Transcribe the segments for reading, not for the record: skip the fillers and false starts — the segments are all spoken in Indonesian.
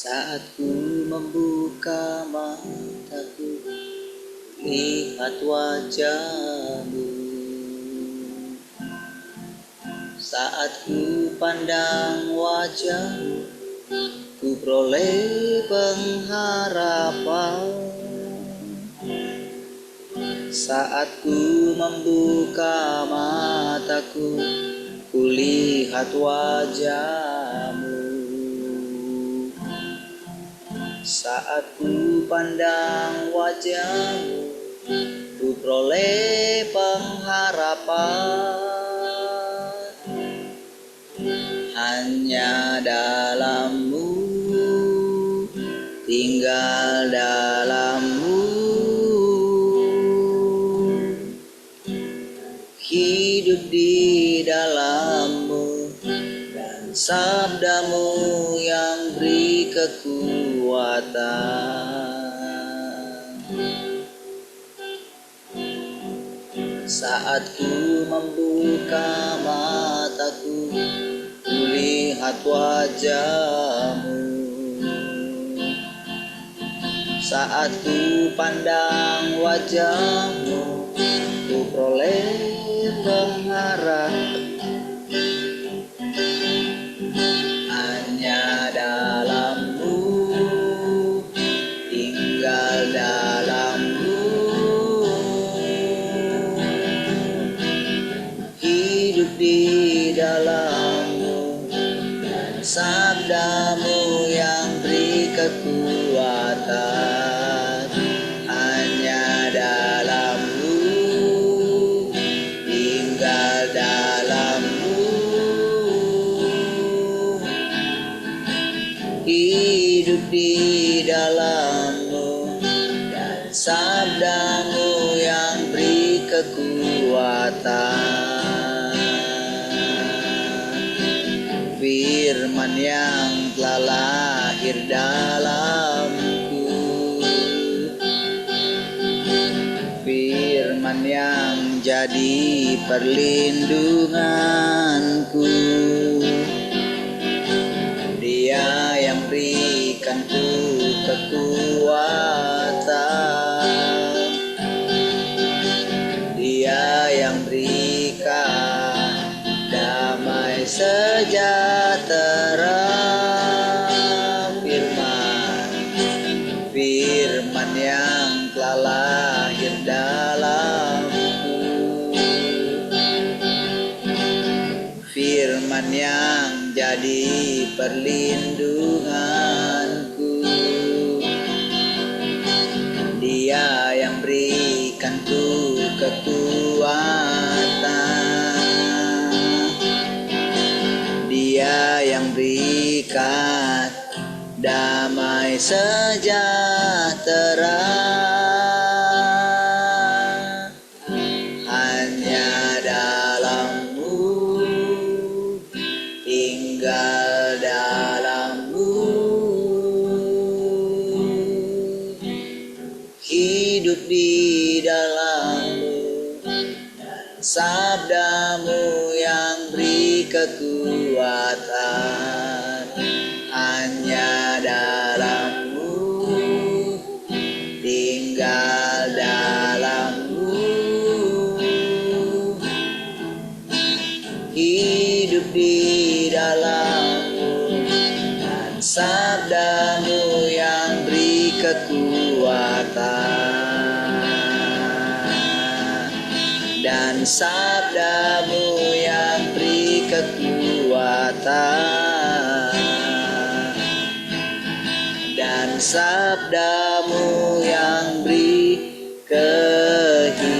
Saat ku membuka mataku, lihat wajahmu. Saat ku pandang wajahmu, ku peroleh pengharapan. Saat ku membuka mataku, ku lihat wajahmu. Saat ku pandang wajahmu, ku peroleh pengharapan. Hanya dalam-Mu, tinggal dalam-Mu, hidup di dalam-Mu, dan sabda-Mu yang beri kekuatan. Saat ku membuka mataku, ku lihat wajah-Mu. Saat ku pandang wajah-Mu, ku peroleh pengharapan. Hanya dalam-Mu, tinggal dalam-Mu, hidup di dalam-Mu, dan sabda-Mu yang beri kekuatan. Hanya dalam-Mu, tinggal dalam-Mu, hidup di dalam-Mu, dan sabda-Mu yang beri kekuatan. Firman yang telah lahir dalamku, firman yang jadi perlindunganku. Dia yang berikanku kekuatan, Dia yang berikan damai sejahtera. Firman yang telah lahir dalamku, firman yang jadi perlindunganku. Dia yang berikanku kekuatan, Dia yang berikan damai sejahtera. Hanya dalam-Mu, tinggal dalam-Mu, hidup di dalam-Mu, dan sabda-Mu yang beri kekuatan. Hanya dalam-Mu, tinggal dalam-Mu, hidup di dalam-Mu, dan sabda-Mu yang beri kekuatan. Dan sabda-Mu yang beri kekuatan, dan sabda-Mu yang beri kehidupan.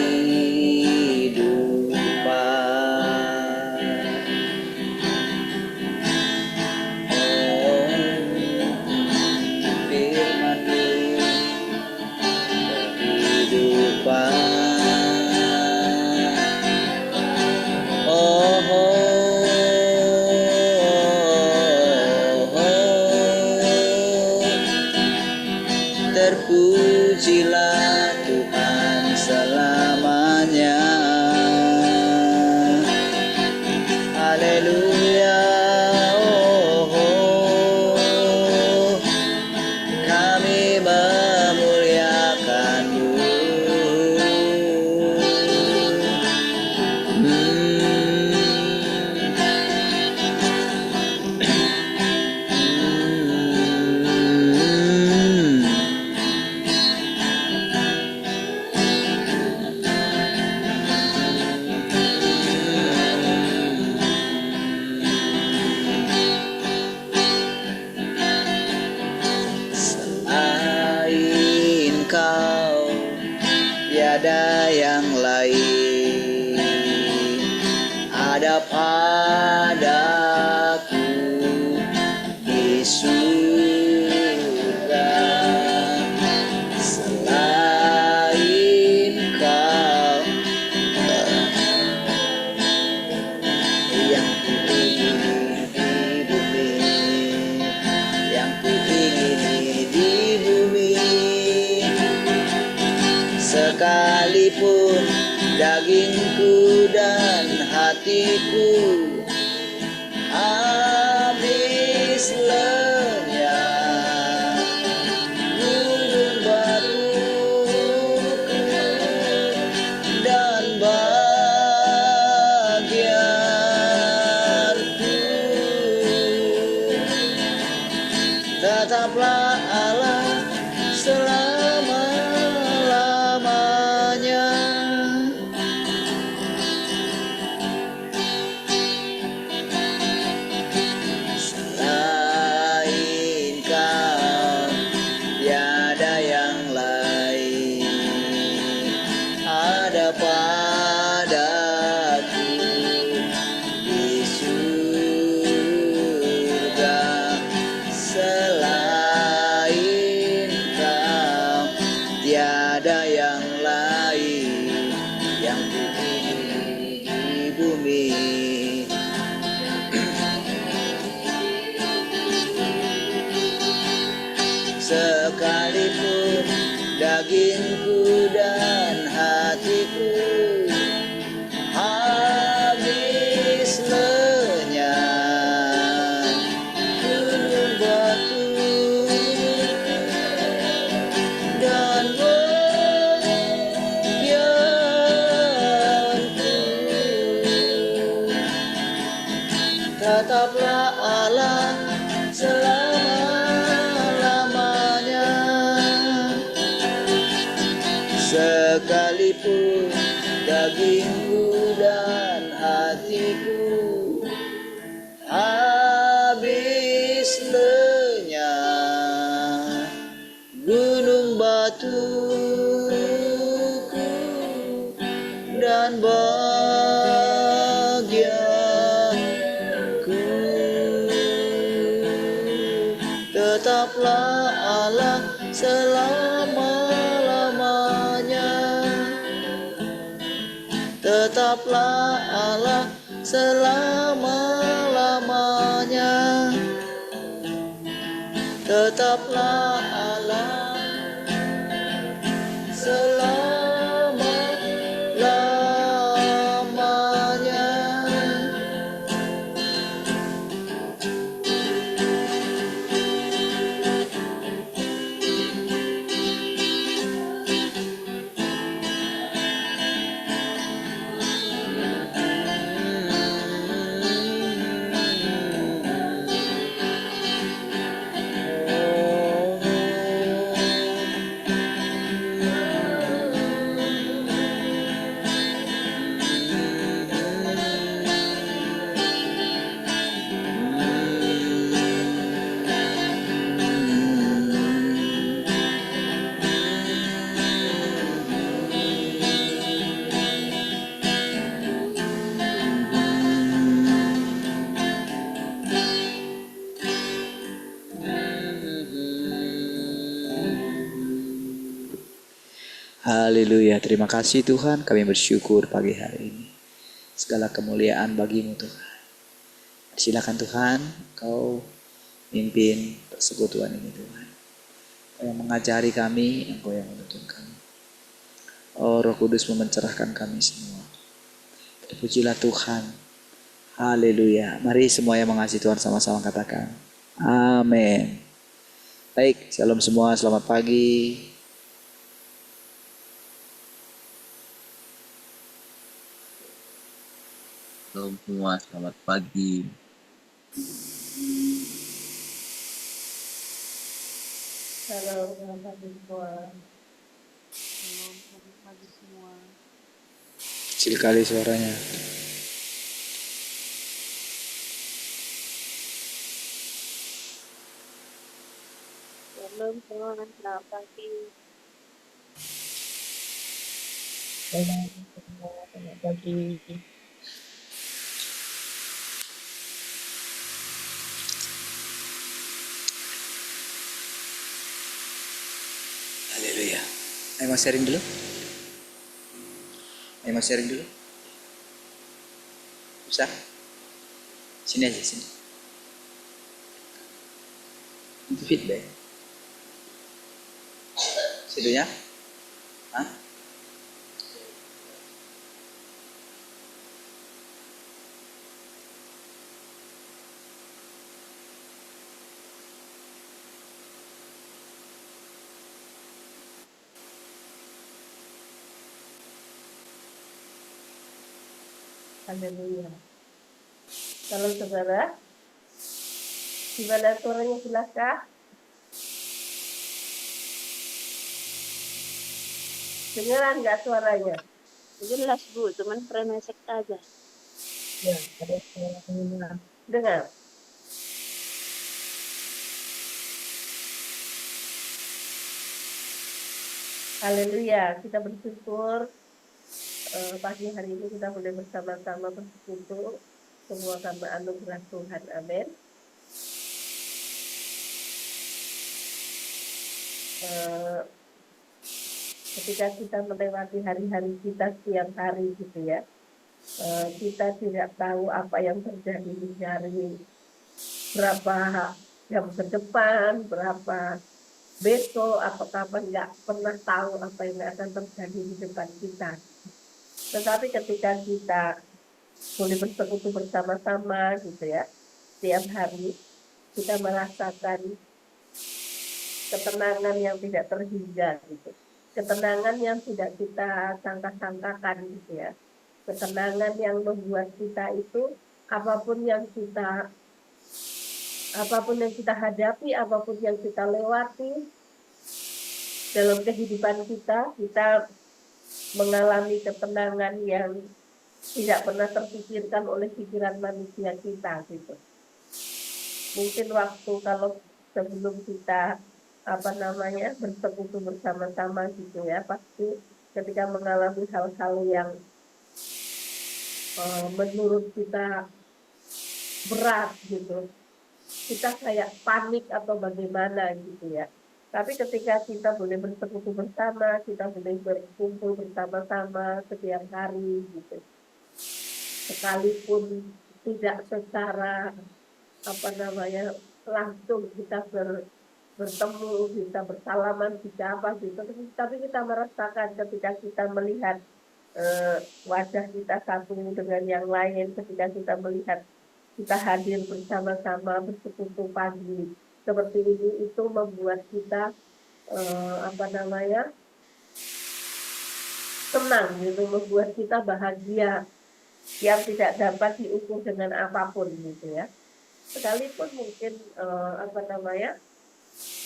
Firman-Mu kehidupan. Terpujilah Tuhan selamanya. Haleluya. tiada yang lain ada padaku di surga selain kau yang kuingini di bumi yang kuingini di bumi sekalipun dagingku dan hatiku habis lenyap gunung batuku dan bagianku tetaplah Allah selama-lamanya. Selain kau tiada yang lain ada padaku di surga selain kau tiada yang lain yang kuingini di bumi sekalipun dagingku dan hatiku habis lenyap gunung batu dan bagianku tetaplah Allah selama-lamanya. Sekalipun dagingku dan hatiku habis lenyap gunung batuku dan bagianku tetaplah Allah selama-lamanya tetaplah Allah selama-lamanya tetaplah Allah selama-lamanya. Haleluya, terima kasih Tuhan, kami bersyukur pagi hari ini. Segala kemuliaan bagimu Tuhan. Silakan Tuhan, Kau mimpin persekutuan ini Tuhan. Kau yang mengajari kami, Engkau yang menuntun kami. Oh Roh Kudus mencerahkan kami semua. Terpujilah Tuhan. Haleluya. Mari semua yang mengasihi Tuhan sama-sama katakan. Amin. Baik, shalom semua, selamat pagi. Shalom semua, selamat pagi. Halo, selamat pagi semua. Shalom, selamat pagi semua. Kecil kali suaranya. Shalom, selamat pagi. Selamat pagi. Haleluya. Ayo mau sharing dulu. Ayo mau sharing dulu. Bisa? Sini aja sini. Itu feedback. Situnya? Hah? Haleluya. Kalau saudara, gimana suaranya jelas? Dengeran nggak suaranya? Jelas Bu, cuman premesek aja. Ya, ada suaranya. Dengar. Haleluya, kita bersyukur pagi hari ini kita boleh bersama-sama bersekutu semua karena anugerah Tuhan. Amin. Eh, Ketika kita melewati hari-hari kita setiap hari gitu ya, kita tidak tahu apa yang terjadi di hari berapa jam ke depan, berapa besok, atau kapan, nggak pernah tahu apa yang akan terjadi di depan kita. Tetapi ketika kita boleh bersekutu bersama-sama gitu ya, setiap hari kita merasakan ketenangan yang tidak terhingga gitu. Ketenangan yang tidak kita sangka-sangkakan gitu ya. Ketenangan yang membuat kita itu apapun yang kita hadapi, apapun yang kita lewati dalam kehidupan kita, kita mengalami ketenangan yang tidak pernah terpikirkan oleh pikiran manusia kita gitu. Mungkin waktu kalau sebelum kita bersekutu bersama-sama gitu ya, pasti ketika mengalami hal-hal yang menurut kita berat gitu, kita kayak panik atau bagaimana gitu ya. Tapi ketika kita boleh bersekutu bersama, kita boleh berkumpul bersama-sama setiap hari gitu, sekalipun tidak secara langsung kita bertemu, kita bersalaman, kita apa gitu, tapi kita merasakan ketika kita melihat wajah kita satu dengan yang lain, ketika kita melihat kita hadir bersama-sama bersekutu pagi seperti ini, itu membuat kita tenang gitu, membuat kita bahagia yang tidak dapat diukur dengan apapun gitu ya. Sekalipun mungkin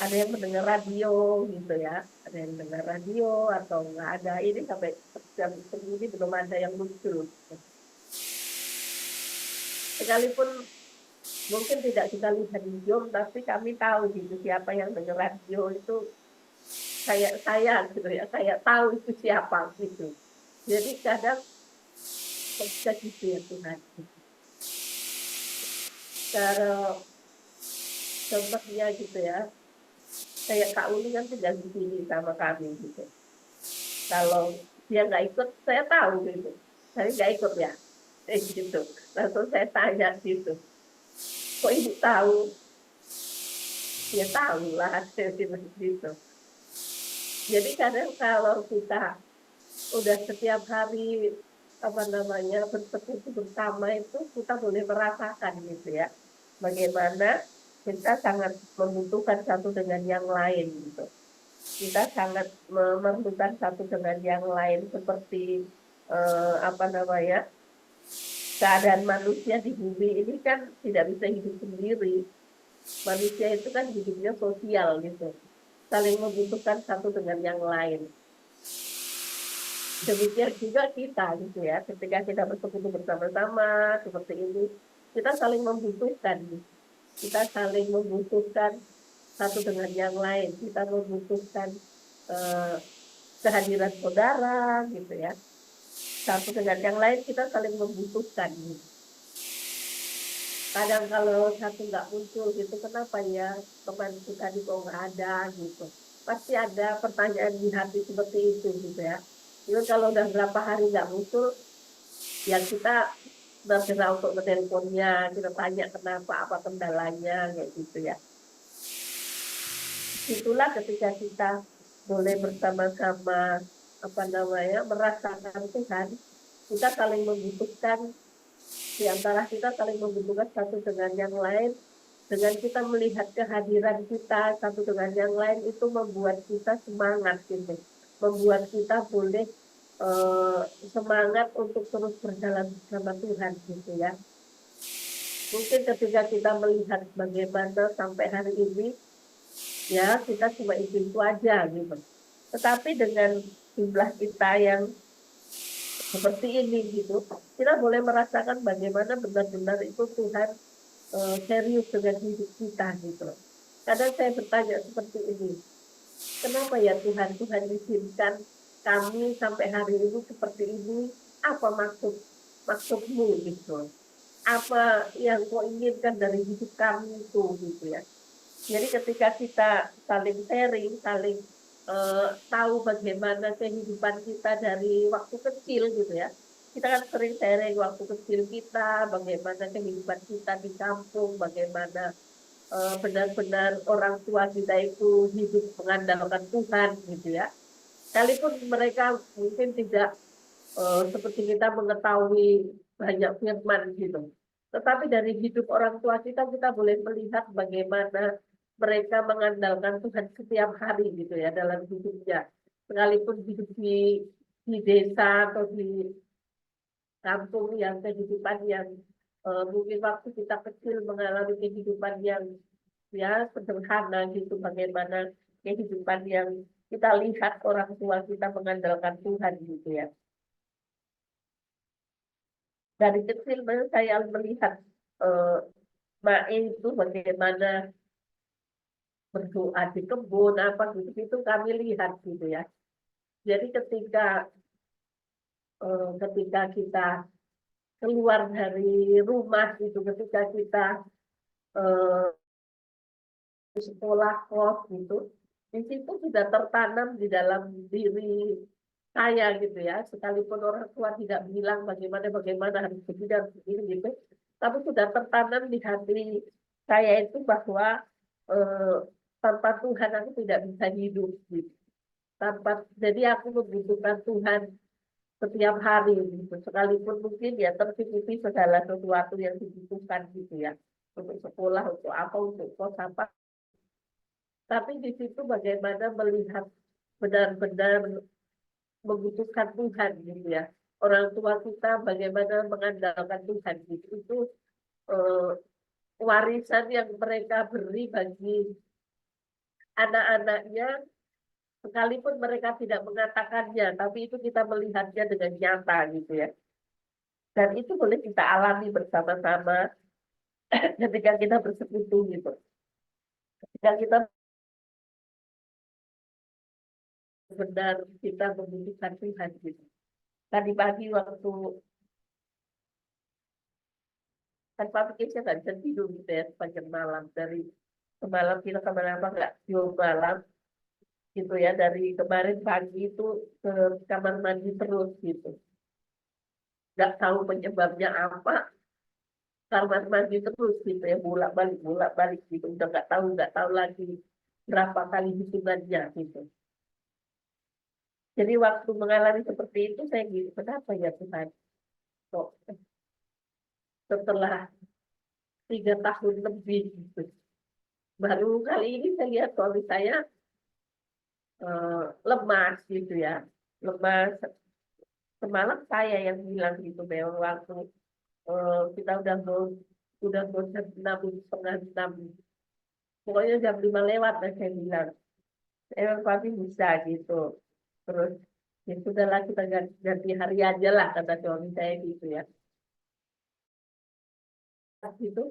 ada yang mendengar radio gitu ya, ada yang mendengar radio atau nggak ada, ini sampai jam segini belum ada yang muncul. Sekalipun mungkin tidak kita lihat di Zoom, tapi kami tahu gitu siapa yang dengar radio itu, kayak saya gitu ya, kayak tahu itu siapa gitu. Jadi kadang bisa gitu ya Tuhan. Kalau contohnya gitu ya, kayak Kak Uli kan tinggal di sini sama kami gitu. Kalau dia nggak ikut, saya tahu gitu. Saya nggak ikut ya, gitu. Langsung saya tanya gitu, kok ibu tahu? Ya tahu lah, saya bilang gitu. Jadi kadang kalau kita udah setiap hari bersekutu bersama itu, kita boleh merasakan gitu ya, bagaimana kita sangat membutuhkan satu dengan yang lain gitu. Kita sangat memerlukan satu dengan yang lain, seperti keadaan manusia di bumi ini kan tidak bisa hidup sendiri. Manusia itu kan hidupnya sosial gitu, saling membutuhkan satu dengan yang lain. Demikian juga kita gitu ya, ketika kita bersekutu bersama-sama seperti ini, kita saling membutuhkan. Kita saling membutuhkan satu dengan yang lain. Kita membutuhkan kehadiran saudara gitu ya. satu dengan yang lain kita saling membutuhkan. Kadang kalau satu nggak muncul gitu, kenapa ya temanku tadi kok nggak ada gitu. Pasti ada pertanyaan di hati seperti itu gitu ya. Itu kalau udah berapa hari nggak muncul, ya kita berusaha untuk menelponnya, kita tanya kenapa, apa kendalanya, kayak gitu ya. Itulah ketika kita boleh bersama-sama merasakan Tuhan, kita saling membutuhkan, di antara kita saling membutuhkan satu dengan yang lain. Dengan kita melihat kehadiran kita satu dengan yang lain, itu membuat kita semangat gitu, membuat kita boleh semangat untuk terus berjalan bersama Tuhan gitu ya. Mungkin ketika kita melihat bagaimana sampai hari ini, ya kita cuma itu aja gitu. Tetapi dengan jumlah kita yang seperti ini gitu, kita boleh merasakan bagaimana benar-benar itu Tuhan serius dengan hidup kita gitu. Kadang saya bertanya seperti ini, kenapa ya Tuhan izinkan kami sampai hari ini seperti ini? Apa maksudmu gitu? Apa yang kau inginkan dari hidup kami itu gitu ya? Jadi ketika kita saling sharing, saling tahu bagaimana kehidupan kita dari waktu kecil gitu ya. Kita kan sering sharing waktu kecil kita, bagaimana kehidupan kita di kampung, bagaimana benar-benar orang tua kita itu hidup mengandalkan Tuhan gitu ya. Sekalipun mereka mungkin tidak seperti kita mengetahui banyak firman gitu. Tetapi dari hidup orang tua kita boleh melihat bagaimana mereka mengandalkan Tuhan setiap hari gitu ya dalam hidupnya. Sekalipun hidup di desa atau di kampung yang kehidupan yang mungkin waktu kita kecil mengalami kehidupan yang ya sederhana gitu, bagaimana kehidupan yang kita lihat orang tua kita mengandalkan Tuhan gitu ya. Dari kecil saya melihat Mae itu bagaimana berdoa di kebun apa gitu itu kami lihat gitu ya. Jadi ketika kita keluar dari rumah itu, ketika kita eh, sekolah kos gitu, di situ sudah tertanam di dalam diri saya gitu ya. Sekalipun orang tua tidak bilang bagaimana harus begini dan begini gitu, tapi sudah tertanam di hati saya itu bahwa eh, tanpa Tuhan aku tidak bisa hidup gitu. Jadi aku membutuhkan Tuhan setiap hari gitu. Sekalipun mungkin ya tercukupi segala sesuatu yang dibutuhkan gitu ya. Untuk sekolah, untuk apa, untuk kos apa. Tapi di situ bagaimana melihat benar-benar membutuhkan Tuhan gitu ya. Orang tua kita bagaimana mengandalkan Tuhan gitu. Itu eh, warisan yang mereka beri bagi anak-anaknya, sekalipun mereka tidak mengatakannya, tapi itu kita melihatnya dengan nyata gitu ya. Dan itu boleh kita alami bersama-sama ketika kita bersekutu gitu. Ketika kita benar kita membutuhkan Tuhan gitu. Tadi pagi waktu tanpa pikir saya nggak bisa tidur gitu ya sepanjang malam, dari semalam kita kemana-mana nggak tidur malam gitu ya, dari kemarin pagi itu ke kamar mandi terus gitu, nggak tahu penyebabnya apa, kamar mandi terus gitu ya, bolak balik gitu, udah nggak tahu lagi berapa kali hitungannya gitu. Jadi waktu mengalami seperti itu saya gitu, kenapa ya Tuhan kok setelah 3 tahun lebih gitu, baru kali ini saya lihat suami saya lemas gitu ya, lemas. Semalam saya yang bilang gitu, memang waktu kita udah mau jam 6, setengah 6, pokoknya jam 5 lewat dan saya bilang emang pasti bisa gitu. Terus ya sudahlah kita ganti hari aja lah kata suami saya gitu ya. Itu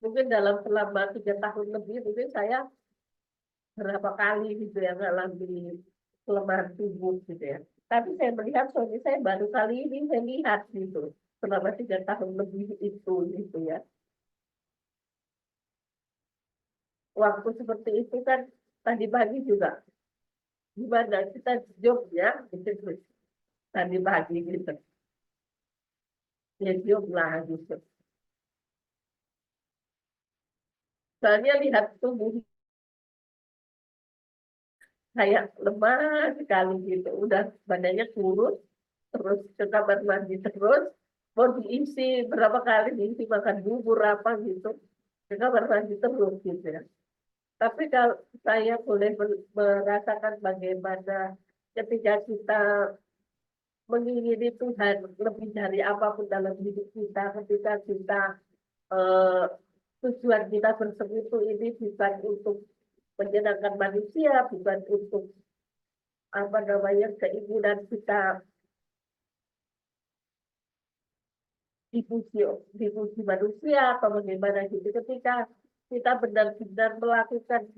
mungkin dalam selama 3 tahun lebih mungkin saya berapa kali gitu ya ngalami kelemahan tubuh gitu ya. Tapi saya melihat suami saya baru kali ini saya lihat gitu. Selama 3 tahun lebih itu gitu ya. Waktu seperti itu kan tadi pagi juga. Gimana kita jobnya gitu. Tadi pagi gitu. Ya job lah gitu. Soalnya lihat tubuh kayak lemah sekali gitu. Udah badannya kurus, terus ke kamar mandi terus, mau diisi berapa kali diisi makan bubur apa gitu. Ke kamar mandi terus gitu ya. Tapi kalau saya boleh merasakan bagaimana ketika kita mengingini Tuhan lebih dari apapun dalam hidup kita, ketika kita eh, tujuan kita bersekutu ini bukan untuk menyenangkan manusia, bukan untuk apa namanya keinginan kita dipuji dipuji manusia atau bagaimana gitu. Ketika kita benar-benar melakukan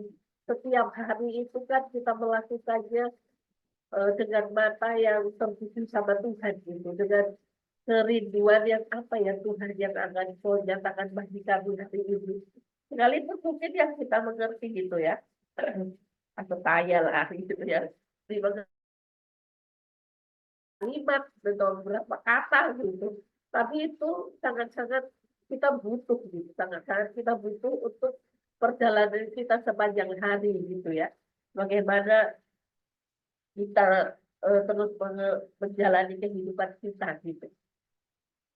setiap hari itu kan kita melakukannya dengan mata yang tertuju sama Tuhan gitu, dengan kerinduan yang apa ya Tuhan yang akan kau nyatakan bagi kami hari ini. Sekalipun mungkin yang kita mengerti gitu ya, atau saya lah gitu ya, lima kalimat atau berapa kata gitu. Tapi itu sangat-sangat kita butuh gitu, sangat-sangat kita butuh untuk perjalanan kita sepanjang hari gitu ya. Bagaimana kita terus menjalani kehidupan kita gitu.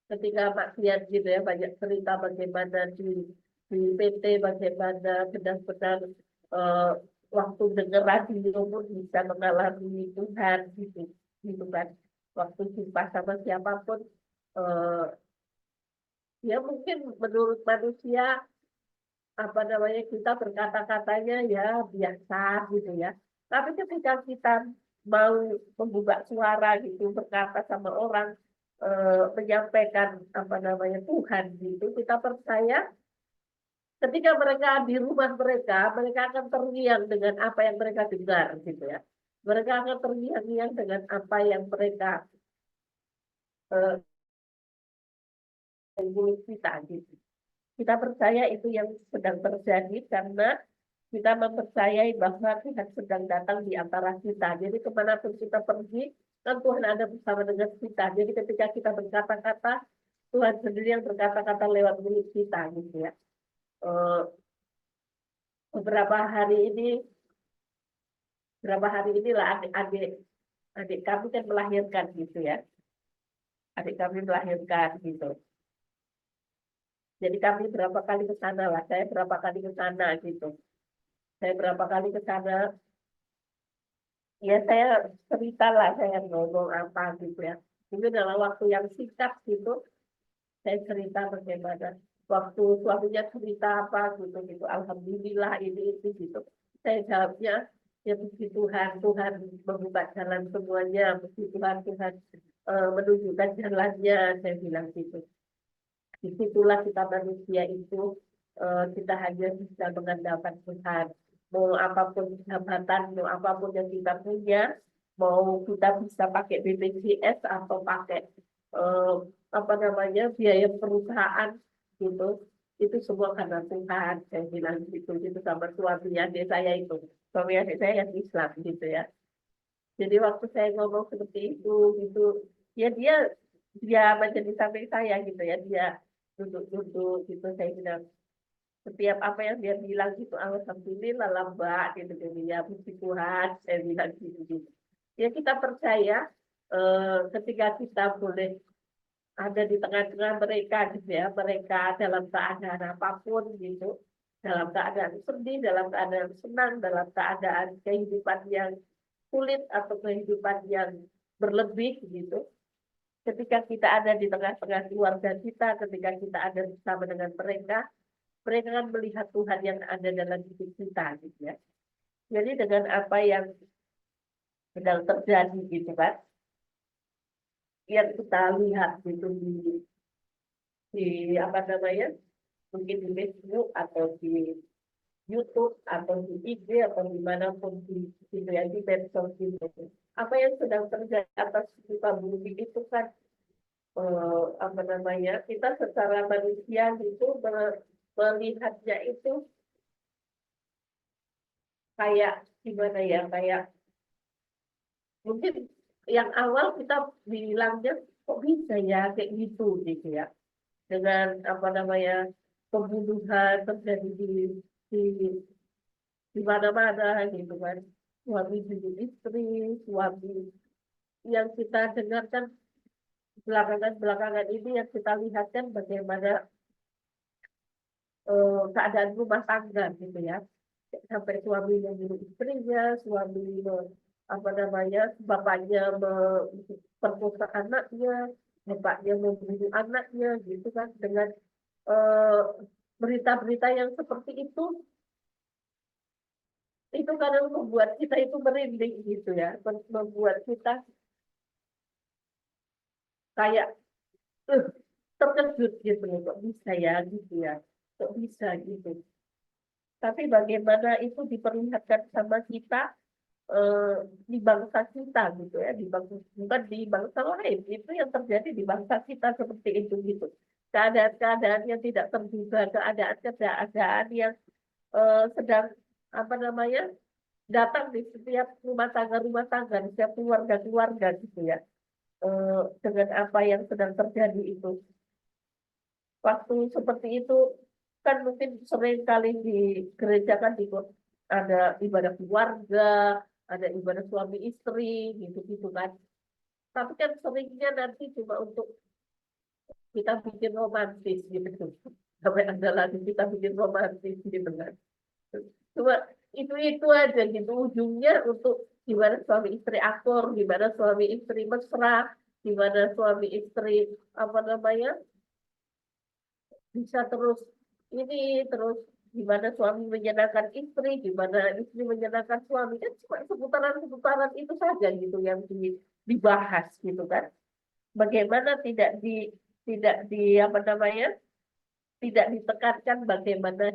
Ketika maksiat gitu ya banyak cerita bagaimana di PT bagaimana benar-benar eh, waktu dengar radio pun bisa mengalami Tuhan gitu kan. Waktu jumpa sama siapapun eh, ya mungkin menurut manusia apa namanya kita berkata-katanya ya biasa gitu ya. Tapi ketika kita mau membuka suara gitu berkata sama orang menyampaikan apa namanya Tuhan gitu, kita percaya ketika mereka di rumah mereka, mereka akan terngiang dengan apa yang mereka dengar gitu ya. Mereka akan terngiang-ngiang dengan apa yang mereka eh, kita gitu. Kita percaya itu yang sedang terjadi karena kita mempercayai bahwa Tuhan sedang datang di antara kita. Jadi kemanapun kita pergi, kan Tuhan ada bersama dengan kita. Jadi ketika kita berkata-kata, Tuhan sendiri yang berkata-kata lewat mulut kita gitu ya. Eh, beberapa hari ini, lah adik kami kan melahirkan gitu ya. Adik kami melahirkan gitu. Jadi kami berapa kali ke sana lah. Saya berapa kali ke sana gitu. Saya berapa kali ke sana, ya saya cerita lah, saya ngomong apa gitu ya. Itu dalam waktu yang singkat gitu, saya cerita bagaimana waktu suaminya cerita apa gitu gitu. Alhamdulillah ini itu gitu. Saya jawabnya ya puji Tuhan, Tuhan membuka jalan semuanya, puji Tuhan, Tuhan menunjukkan jalannya, saya bilang gitu. Disitulah kita manusia itu kita hanya bisa mengandalkan Tuhan. Mau apapun jabatan, mau apapun yang kita punya, mau kita bisa pakai BPJS atau pakai eh, apa namanya biaya perusahaan gitu, itu semua karena Tuhan. Saya bilang gitu sama suami adik saya itu, suami adik saya yang Islam gitu ya. Jadi waktu saya ngomong seperti itu gitu, ya dia menjadi samping saya gitu ya, dia duduk-duduk gitu, saya bilang setiap apa yang dia bilang gitu alhamdulillah lah Mbak gitu gitu ya puji Tuhan saya bilang gitu gitu. Ya kita percaya ketika kita boleh ada di tengah-tengah mereka gitu ya, mereka dalam keadaan apapun gitu, dalam keadaan sedih, dalam keadaan senang, dalam keadaan kehidupan yang sulit atau kehidupan yang berlebih gitu. Ketika kita ada di tengah-tengah keluarga kita, ketika kita ada bersama dengan mereka akan melihat Tuhan yang ada dalam hidup kita, gitu ya. Jadi dengan apa yang sedang terjadi, gitu kan, yang kita lihat gitu di apa namanya, mungkin di Facebook atau di YouTube atau di IG atau dimanapun gitu ya, di medsos gitu. Apa yang sedang terjadi atas muka bumi itu kan apa namanya, kita secara manusia gitu melihatnya itu kayak gimana ya, kayak mungkin yang awal kita bilangnya kok bisa ya kayak gitu ya, dengan apa namanya, pembunuhan terjadi di di mana-mana gitu kan, suami bunuh istri, suami, yang kita dengarkan belakangan ini, yang kita lihatkan bagaimana keadaan rumah tangga gitu ya, sampai suami membunuh istrinya, apa namanya, bapaknya memperkosa anaknya, bapaknya membunuh anaknya gitu kan, dengan eh, berita-berita yang seperti itu kadang membuat kita itu merinding gitu ya, membuat kita kayak eh, terkejut gitu, kok bisa ya gitu ya, kok bisa gitu. Tapi bagaimana itu diperlihatkan sama kita eh, di bangsa kita gitu ya, di bangsa, bukan di bangsa lain, itu yang terjadi di bangsa kita seperti itu gitu. Keadaan-keadaan yang tidak terduga, keadaan-keadaan yang sedang apa namanya, datang di setiap rumah tangga, di setiap keluarga gitu ya. Dengan apa yang sedang terjadi itu. Waktu seperti itu kan mungkin sering kali di gereja kan ada ibadah keluarga, ada ibadah suami istri gitu-gitu kan. Tapi kan seringnya nanti cuma untuk kita bikin romantis gitu. Sampai ada lagi kita bikin romantis gitu kan. Cuma itu aja gitu, ujungnya untuk gimana suami istri akur, gimana suami istri mesra, gimana suami istri apa namanya, bisa terus terus gimana suami menyenangkan istri, gimana istri menyenangkan suami, kan cuma seputaran-seputaran itu saja gitu yang dibahas gitu kan. Bagaimana tidak di apa namanya, tidak ditekankan bagaimana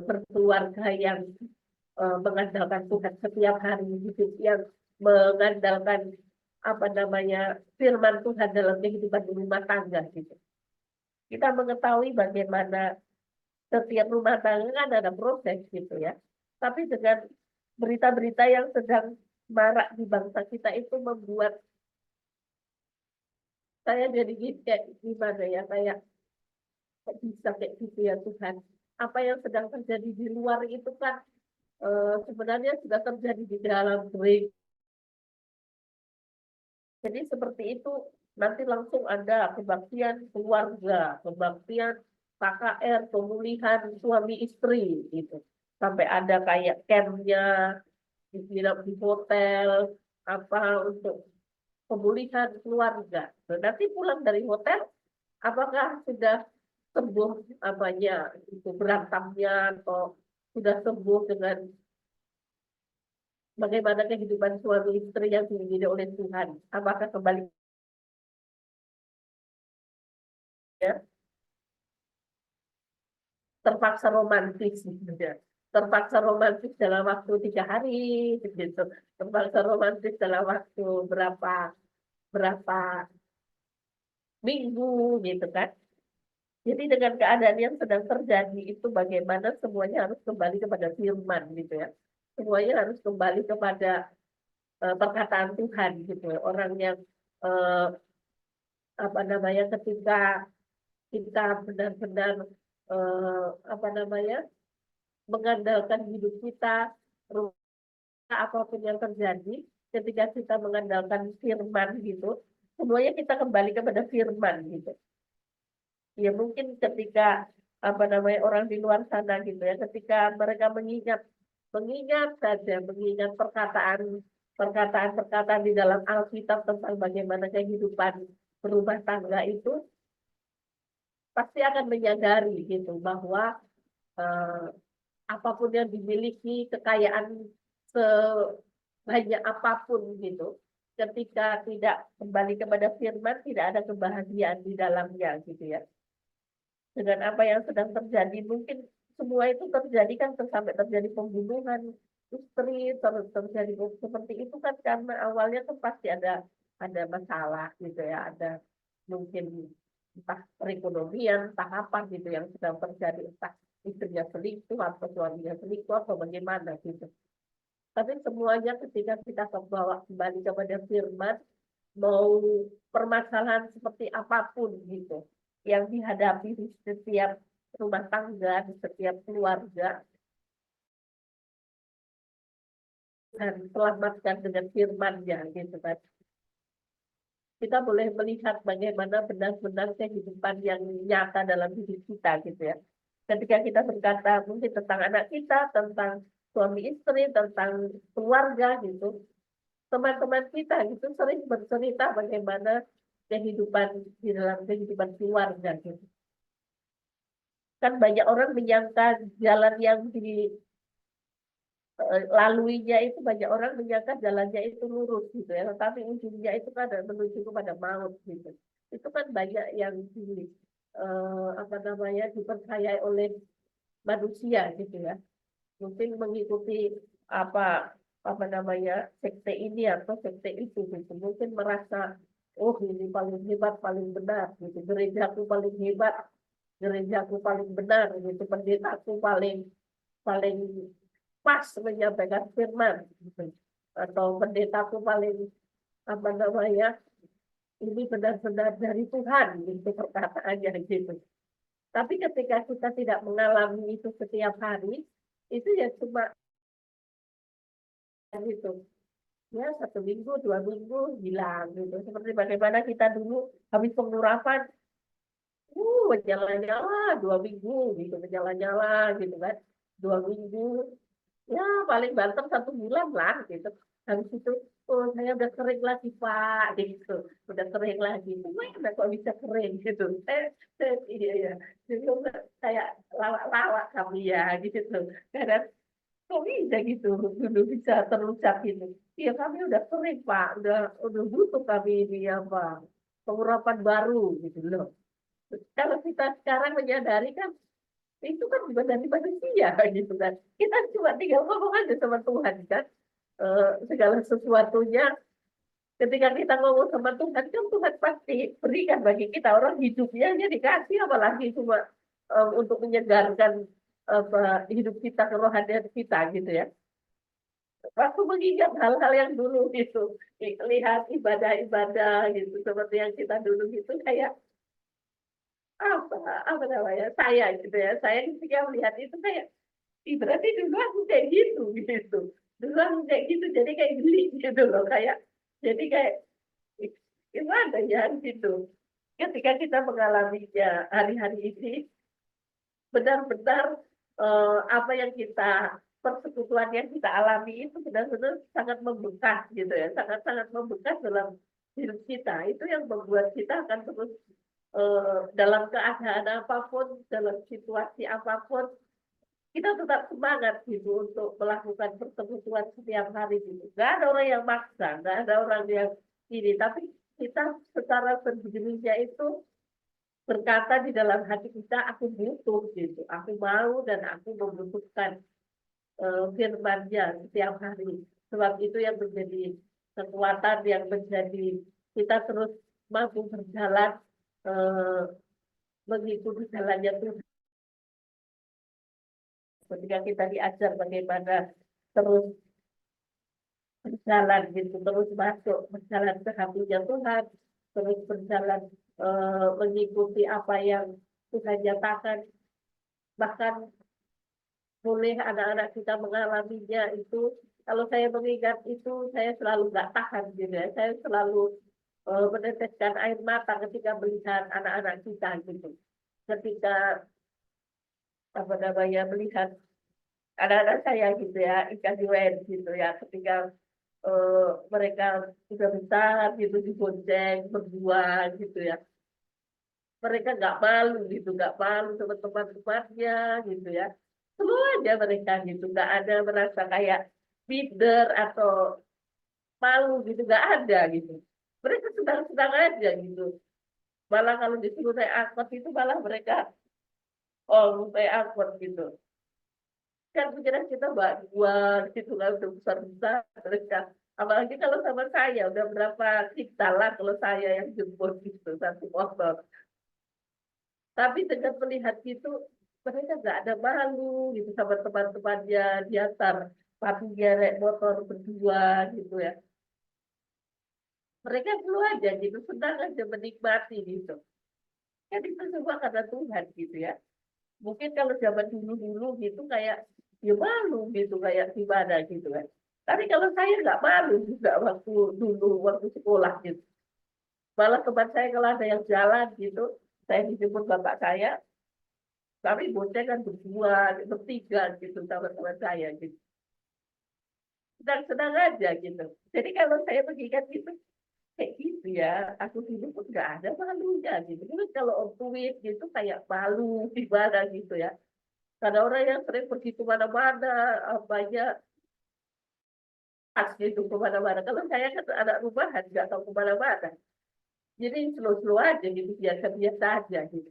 berkeluarga yang mengandalkan Tuhan setiap hari hidup, yang mengandalkan apa namanya, firman Tuhan dalam kehidupan rumah tangga gitu. Kita mengetahui bagaimana setiap rumah tangga kan ada proses gitu ya. Tapi dengan berita-berita yang sedang marak di bangsa kita itu membuat saya jadi kayak gimana ya, kayak kok bisa kayak gitu ya Tuhan. Apa yang sedang terjadi di luar itu kan sebenarnya sudah terjadi di dalam gereja. Jadi seperti itu, nanti langsung ada kebaktian keluarga, kebaktian KKR, pemulihan suami istri gitu. Sampai ada kayak campnya di hotel apa untuk pemulihan keluarga. Nah, nanti pulang dari hotel, apakah sudah sembuh apanya itu berantamnya, atau sudah sembuh dengan bagaimana kehidupan suami istri yang dididik oleh Tuhan? Apakah kembali ya, terpaksa romantis gitu ya, terpaksa romantis dalam waktu 3 hari gitu, terpaksa romantis dalam waktu berapa berapa minggu gitu kan. Jadi dengan keadaan yang sedang terjadi itu, bagaimana semuanya harus kembali kepada firman gitu ya, semuanya harus kembali kepada perkataan Tuhan gitu ya. Orang yang eh, apa namanya, ketika kita benar-benar apa namanya, mengandalkan hidup kita, apapun yang terjadi, ketika kita mengandalkan firman gitu, semuanya kita kembali kepada firman gitu. Ya mungkin ketika apa namanya, orang di luar sana gitu ya, ketika mereka mengingat saja, mengingat perkataan di dalam Alkitab tentang bagaimana kehidupan berumah tangga itu, pasti akan menyadari gitu bahwa eh, apapun yang dimiliki, kekayaan sebanyak apapun gitu, ketika tidak kembali kepada firman, tidak ada kebahagiaan di dalamnya gitu ya. Dengan apa yang sedang terjadi, mungkin semua itu terjadi kan sampai terjadi pembunuhan istri, terjadi seperti itu kan karena awalnya kan pasti ada masalah gitu ya, ada mungkin entah perekonomian, entah apa gitu yang sedang terjadi, entah istrinya selingkuh atau suaminya selingkuh atau bagaimana gitu. Tapi semuanya ketika kita bawa kembali kepada firman, mau permasalahan seperti apapun gitu yang dihadapi di setiap rumah tangga, di setiap keluarga, dan selamatkan dengan firman-Nya gitu kan. Kita boleh melihat bagaimana benar-benar kehidupan yang nyata dalam hidup kita gitu ya. Ketika kita berkata mungkin tentang anak kita, tentang suami istri, tentang keluarga gitu, teman-teman kita gitu sering bercerita bagaimana kehidupan di dalam kehidupan keluarga gitu. Kan banyak orang menyangka jalan yang laluinya itu, banyak orang menyangka jalannya itu lurus gitu ya, tetapi ujungnya itu kan menuju kepada maut gitu. Itu kan banyak yang apa namanya dipercayai oleh manusia gitu ya. Mungkin mengikuti apa apa namanya sekte ini atau sekte itu gitu. Mungkin merasa oh ini paling hebat, paling benar gitu. Gerejaku paling hebat, gerejaku paling benar gitu. Pendetaku paling paling pas menyampaikan firman gitu. Atau pendetaku paling apa namanya ini benar-benar dari Tuhan gitu perkataannya gitu. Tapi ketika kita tidak mengalami itu setiap hari, itu ya cuma gitu. Ya 1 minggu, 2 minggu hilang gitu. Seperti bagaimana kita dulu habis pengurapan, nyala-nyala 2 minggu gitu, nyala-nyala gitu kan. 2 minggu, ya paling banter 1 bulan lah gitu. Habis itu, oh saya udah kering lagi Pak, gitu. Udah kering lagi. Gimana kok bisa kering gitu. Iya ya. Jadi kayak lawak-lawak kami ya gitu. Karena kok bisa gitu, dulu bisa terucap gitu. Iya kami udah sering Pak, udah butuh kami ini apa pengurapan baru gitu loh. Kalau kita sekarang menyadari kan itu kan juga dari manusia gitu kan. Kita cuma tinggal ngomong aja sama Tuhan kan. Segala sesuatunya ketika kita ngomong sama Tuhan kan Tuhan pasti berikan bagi kita, orang hidupnya aja dikasih apalagi cuma untuk menyegarkan hidup kita, kerohanian kita gitu ya. Waktu mengingat hal-hal yang dulu gitu, lihat ibadah-ibadah gitu, seperti yang kita dulu gitu, kayak apa namanya, saya gitu ya, saya ketika melihat itu kayak, berarti dulu aku kayak gitu, dulu aku kayak gitu, jadi kayak geli gitu loh, kayak, jadi kayak, gimana ya gitu, ketika kita mengalaminya hari-hari ini, benar-benar apa yang kita persekutuan yang kita alami itu benar-benar sangat membekas gitu ya, sangat-sangat membekas dalam hidup kita. Itu yang membuat kita akan terus dalam keadaan apapun, dalam situasi apapun, kita tetap semangat gitu untuk melakukan persekutuan setiap hari gitu. Gak ada orang yang maksa, gak ada orang yang ini, tapi kita secara sendirinya itu berkata di dalam hati kita, aku butuh gitu, aku mau dan aku membutuhkan firman-Nya setiap hari. Sebab itu yang menjadi kekuatan, yang menjadi kita terus mampu berjalan mengikuti jalannya Tuhan. Ketika kita diajar bagaimana terus berjalan gitu, terus masuk berjalan ke hatinya Tuhan, terus berjalan mengikuti apa yang Tuhan nyatakan, bahkan boleh anak-anak kita mengalaminya itu. Kalau saya mengingat itu, saya selalu nggak tahan gitu ya, saya selalu meneteskan air mata ketika melihat anak-anak kita gitu, ketika apa namanya melihat anak-anak saya gitu ya, IKJWN gitu ya, ketika mereka sudah besar gitu dibonceng berdua gitu ya, mereka nggak malu gitu, nggak malu sama teman-temannya gitu ya, semuanya mereka gitu, nggak ada merasa kayak minder atau malu gitu, nggak ada gitu, mereka sedang-sedang aja gitu, malah kalau disuruh naik angkot itu malah mereka oh naik angkot gitu, Kan pikiran kita banyak gitu kan, udah besar-besar mereka. Apalagi kalau sama saya, udah berapa kita lah kalau saya yang jemput gitu, satu motor. Tapi dengan melihat gitu, mereka nggak ada malu gitu sama teman-temannya, diantar papinya naik motor berdua gitu ya. Mereka dulu aja gitu, senang aja menikmati gitu. Kan itu semua karena Tuhan gitu ya. Mungkin kalau zaman dulu-dulu gitu kayak ya malu gitu kayak gimana gitu kan. Tapi kalau saya nggak malu juga waktu dulu waktu sekolah gitu. Malah teman saya kalau ada yang jalan gitu, saya dijemput bapak saya, tapi bocah kan berdua, bertiga gitu sama teman saya gitu. Senang-senang aja gitu. Jadi kalau saya mengingat gitu, kayak gitu ya, aku dulu pun nggak ada malunya gitu. Terus kalau om tweet gitu kayak malu gimana gitu ya. Karena orang yang sering pergi kemana-mana, banyak as gitu kemana-mana. Kalau saya kan anak rumahan, nggak tahu kemana-mana. Jadi slow-slow aja gitu, biasa-biasa aja gitu.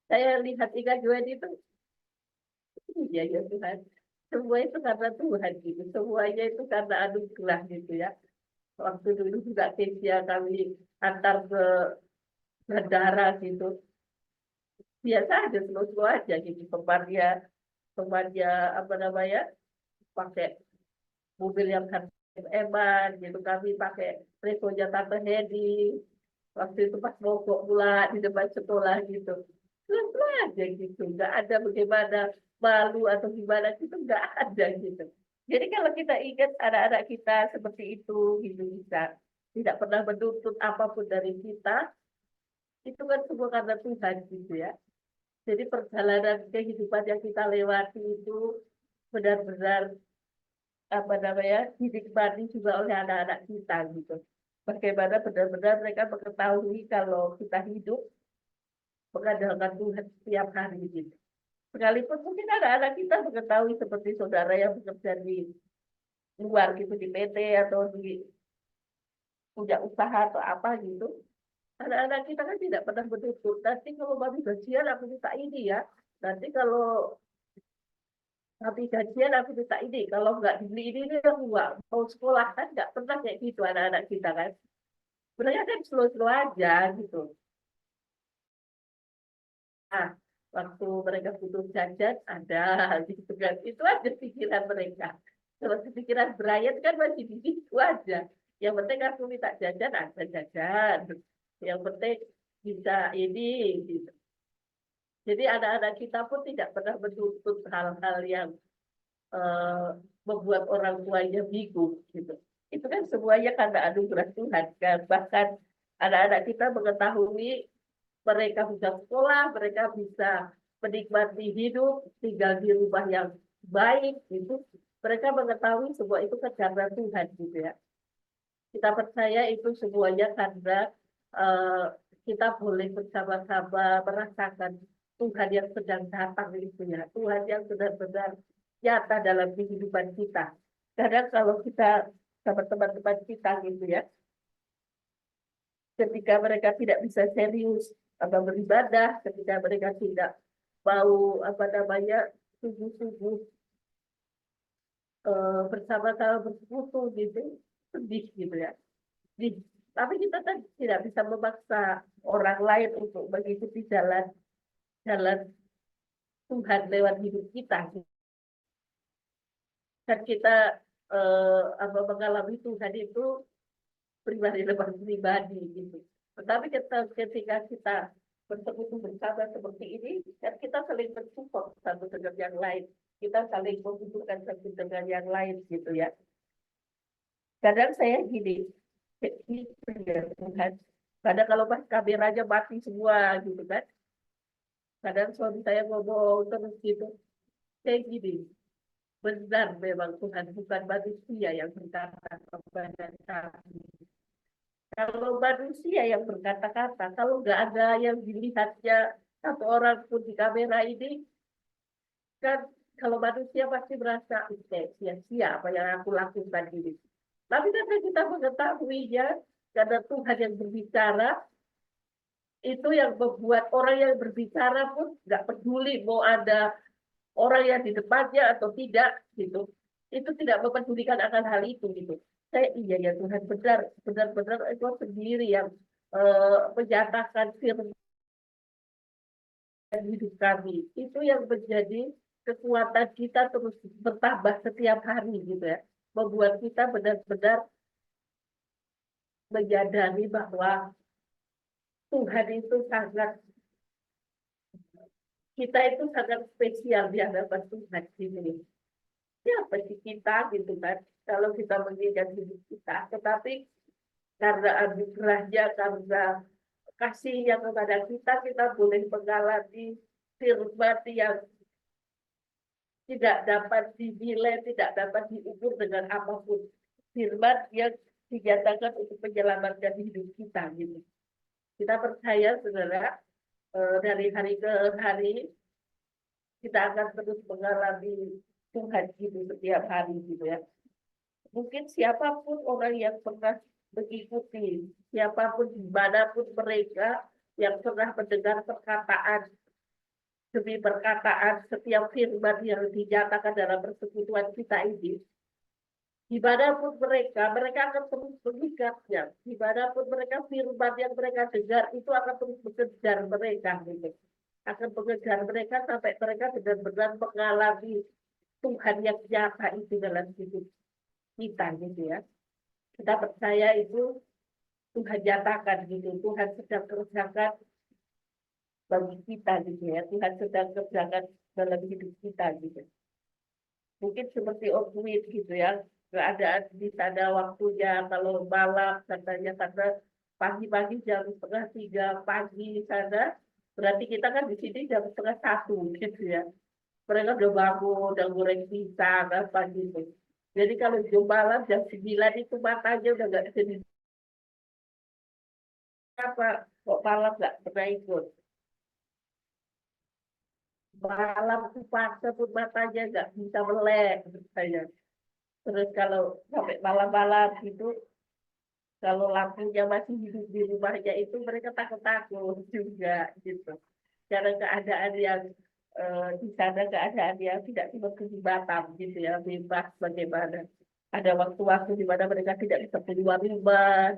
Saya lihat Ika Joen itu, iya ya Tuhan. Semua itu karena Tuhan gitu. Semuanya itu karena anugerah gitu ya. Waktu dulu juga Kesia kami antar ke bandara gitu. Biasa aja, slow-slow aja gitu. Tempatnya apa namanya, pakai mobil yang kan eman gitu, kami pakai rekonya Tante Hedi waktu itu pas mogok pula di depan sekolah gitu, terus aja gitu, nggak ada bagaimana malu atau gimana gitu, nggak ada gitu. Jadi kalau kita ingat anak-anak kita seperti itu gitu, bisa tidak pernah menuntut apapun dari kita, itu kan semua karena Tuhan gitu ya. Jadi perjalanan kehidupan yang kita lewati itu benar-benar apa namanya dinikmati juga oleh anak-anak kita gitu. Bagaimana benar-benar mereka mengetahui kalau kita hidup mengandalkan Tuhan setiap hari gitu. Sekalipun mungkin anak-anak kita mengetahui seperti saudara yang bekerja di luar gitu di PT atau di punya usaha atau apa gitu. Anak-anak kita kan tidak pernah bertutur. Nanti kalau babi gajian aku minta ini ya. Nanti kalau tapi gajian aku minta ini. Kalau nggak dibeli ini aku nggak mau sekolah kan nggak pernah kayak gitu anak-anak kita kan. Sebenarnya kan slow-slow aja gitu. Nah, waktu mereka butuh jajan, ada gitu kan. Itu aja pikiran mereka. Kalau pikiran Brian kan masih di situ aja. Yang penting aku minta jajan, ada jajan. Yang penting bisa ini, gitu. Jadi anak-anak kita pun tidak pernah menuntut hal-hal yang eh, membuat orang tuanya bingung, gitu. Itu kan semuanya karena anugerah Tuhan, kan. Bahkan anak-anak kita mengetahui mereka bisa sekolah, mereka bisa menikmati hidup, tinggal di rumah yang baik, gitu. Mereka mengetahui semua itu kan karena Tuhan, gitu ya. Kita percaya itu semuanya karena eh, kita boleh bersama-sama merasakan Tuhan yang sedang datang itu ya. Tuhan yang benar-benar nyata dalam kehidupan kita. Kadang kalau kita sama teman-teman kita gitu ya, ketika mereka tidak bisa serius atau beribadah, ketika mereka tidak mau apa namanya sungguh-sungguh bersama-sama bersekutu gitu, sedih gitu ya. Sedih. Tapi kita kan tidak bisa memaksa orang lain untuk mengikuti jalan jalan Tuhan lewat hidup kita. Dan kita apa mengalami Tuhan itu pribadi lepas pribadi gitu. Tetapi ketika kita bersekutu bersama seperti ini, dan kita saling mensupport satu dengan yang lain, kita saling membutuhkan satu dengan yang lain gitu ya. Kadang saya gini, gitu ya Tuhan. Kadang kalau pas kameranya mati semua gitu kan, kadang suami saya ngomong terus gitu, kayak gini, benar memang Tuhan bukan manusia yang berkata kepada kami. Kalau manusia yang berkata-kata, kalau nggak ada yang dilihatnya satu orang pun di kamera ini, kan kalau manusia pasti merasa, sia-sia apa yang aku lakukan ini. Tapi karena kita mengetahuinya, karena Tuhan yang berbicara, itu yang membuat orang yang berbicara pun nggak peduli mau ada orang yang di depannya atau tidak gitu, itu tidak mempedulikan akan hal itu gitu. Saya iya ya Tuhan, benar-benar Engkau sendiri yang menyatakan firman hidup kami. Itu yang menjadi kekuatan kita terus bertambah setiap hari gitu ya. Membuat kita benar-benar menyadari bahwa Tuhan itu sangat, kita itu sangat spesial di hadapan Tuhan gitu. Siapa sih kita gitu kan? Kalau kita mengingat hidup kita, tetapi karena anugerahnya, karena kasihnya kepada kita boleh mengalami firman yang tidak dapat dinilai, tidak dapat diukur dengan apapun. Firman yang dinyatakan untuk menyelamatkan hidup kita gitu. Kita percaya saudara, dari hari ke hari kita akan terus mengalami Tuhan gitu setiap hari gitu ya. Mungkin siapapun orang yang pernah mengikuti, siapapun dimanapun mereka yang pernah mendengar perkataan demi perkataan setiap firman yang dinyatakan dalam persekutuan kita ini, dimanapun mereka akan terus mengikatnya. Dimanapun mereka, firman yang mereka dengar itu akan terus mengejar mereka gitu. Akan mengejar mereka sampai mereka benar-benar mengalami Tuhan yang nyata itu dalam hidup kita gitu ya. Kita percaya itu Tuhan nyatakan gitu. Tuhan sedang kerjakan bagi kita gitu ya. Tuhan sedang kerjakan dalam hidup kita gitu. Mungkin seperti Orwit gitu ya. Keadaan di sana waktunya kalau malam katanya karena pagi-pagi jam 2:30 pagi di sana, berarti kita kan di sini jam 1:30 gitu ya. Mereka udah bangun, udah goreng pisang apa gitu. Jadi kalau jam malam jam 9 itu matanya udah nggak bisa di apa kok malam nggak pernah ikut. Malam itu puasa pun matanya nggak bisa melek saya. Terus kalau sampai malam-malam gitu, kalau lampunya masih hidup di rumahnya itu mereka takut-takut juga gitu. Karena keadaan yang di sana keadaan yang tidak seperti Batam gitu ya, bebas bagaimana. Ada waktu-waktu di mana mereka tidak bisa keluar rumah,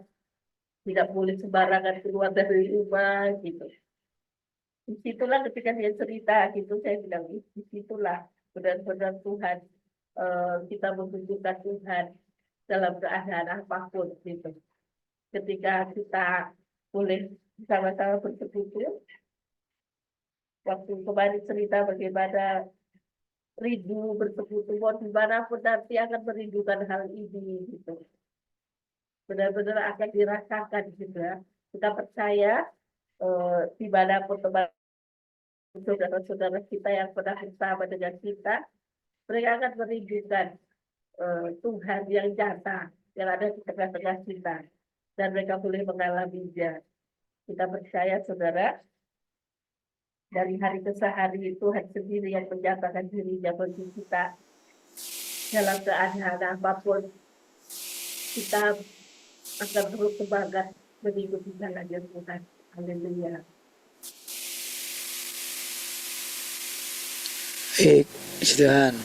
tidak boleh sembarangan keluar dari rumah gitu. Disitulah ketika dia cerita gitu, saya bilang disitulah benar-benar Tuhan, kita membutuhkan Tuhan dalam keadaan apapun gitu. Ketika kita boleh sama-sama bersekutu, waktu kemarin cerita bagaimana rindu bersekutu, mau dimanapun nanti akan merindukan hal ini gitu. Benar-benar akan dirasakan gitu ya. Kita percaya dimanapun teman saudara-saudara kita yang pernah bersama dengan kita, mereka akan merindukan Tuhan yang nyata yang ada di tengah-tengah kita, dan mereka boleh mengalaminya. Kita percaya saudara, dari hari ke hari Tuhan sendiri yang menyatakan dirinya bagi kita dalam keadaan apapun. Kita akan terus semangat mengikuti jalannya Tuhan. Haleluya. Baik, puji Tuhan.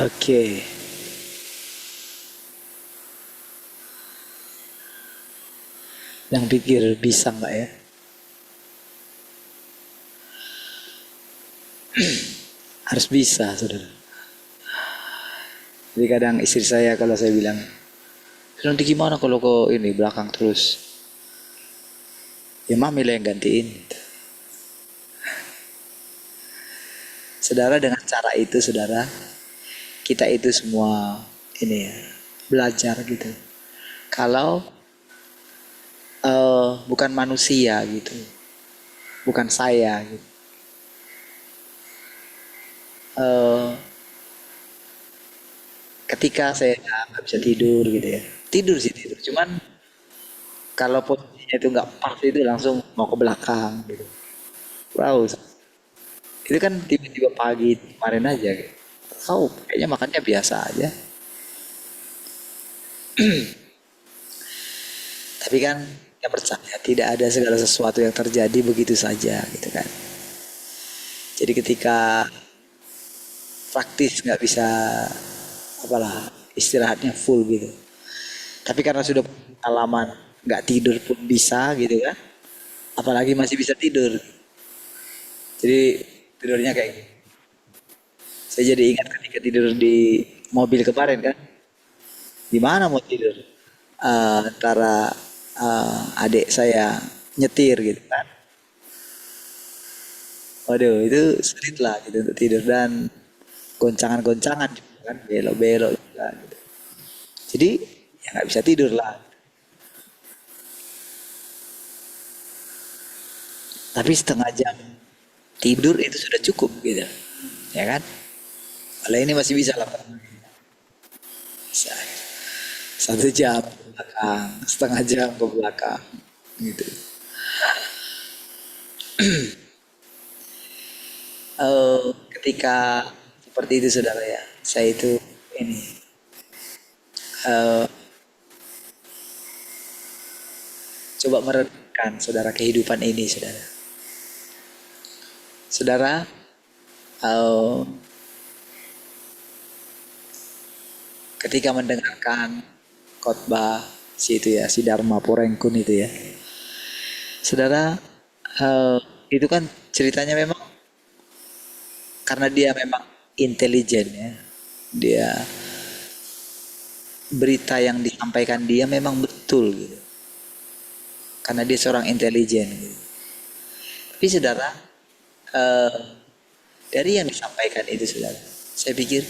Oke. Yang pikir bisa nggak ya? Harus bisa, saudara. Jadi kadang istri saya kalau saya bilang, nanti gimana kalau kau ini belakang terus? Ya mami lah yang gantiin. Saudara, dengan cara itu saudara, kita itu semua ini ya, belajar gitu. Kalau bukan manusia gitu, bukan saya gitu. Ketika saya nggak bisa tidur gitu ya, tidur sih tidur, cuman kalau posisinya itu nggak pas itu langsung mau ke belakang gitu. Wow, itu kan tiba-tiba pagi kemarin aja gitu. Kau kayaknya makannya biasa aja. Tapi kan kita percaya tidak ada segala sesuatu yang terjadi begitu saja gitu kan. Jadi ketika praktis nggak bisa apalah istirahatnya full gitu. Tapi karena sudah pengalaman nggak tidur pun bisa gitu kan, apalagi masih bisa tidur. Jadi tidurnya kayak gitu. Saya jadi ingat ketika tidur di mobil kemarin kan, di mana mau tidur? Antara adik saya nyetir gitu kan. Waduh itu sulit lah gitu untuk tidur dan goncangan-goncangan juga kan, belok-belok juga gitu. Jadi ya nggak bisa tidur lah. Tapi setengah jam tidur itu sudah cukup gitu, ya kan? Kalau ini masih bisa lah, bisa. 1 jam ke belakang, setengah jam ke belakang, gitu. Ketika seperti itu saudara ya, saya itu ini eh, coba merenungkan saudara kehidupan ini saudara. Saudara, eh, ketika mendengarkan khotbah si itu ya, si Dharma Porengkun itu ya, saudara, itu kan ceritanya memang karena dia memang intelijen ya, dia berita yang disampaikan dia memang betul gitu, karena dia seorang intelijen gitu. Tapi saudara, dari yang disampaikan itu saudara, saya pikir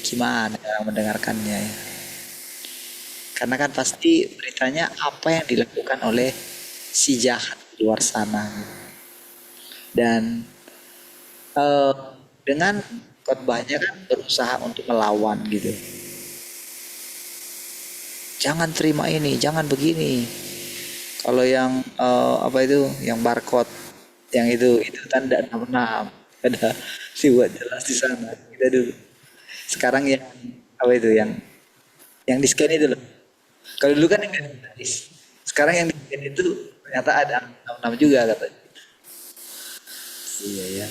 gimana orang mendengarkannya ya. Karena kan pasti beritanya apa yang dilakukan oleh si jahat di luar sana. Dan dengan khotbahnya kan berusaha untuk melawan gitu. Jangan terima ini, jangan begini. Kalau yang apa itu, yang barcode, yang itu tanda 66 ada dibuat jelas di sana. Kita dulu. Sekarang yang apa itu, yang di scan itu loh. Kalau dulu kan yang gratis. Sekarang yang di scan itu ternyata ada 66 juga katanya. Iya ya.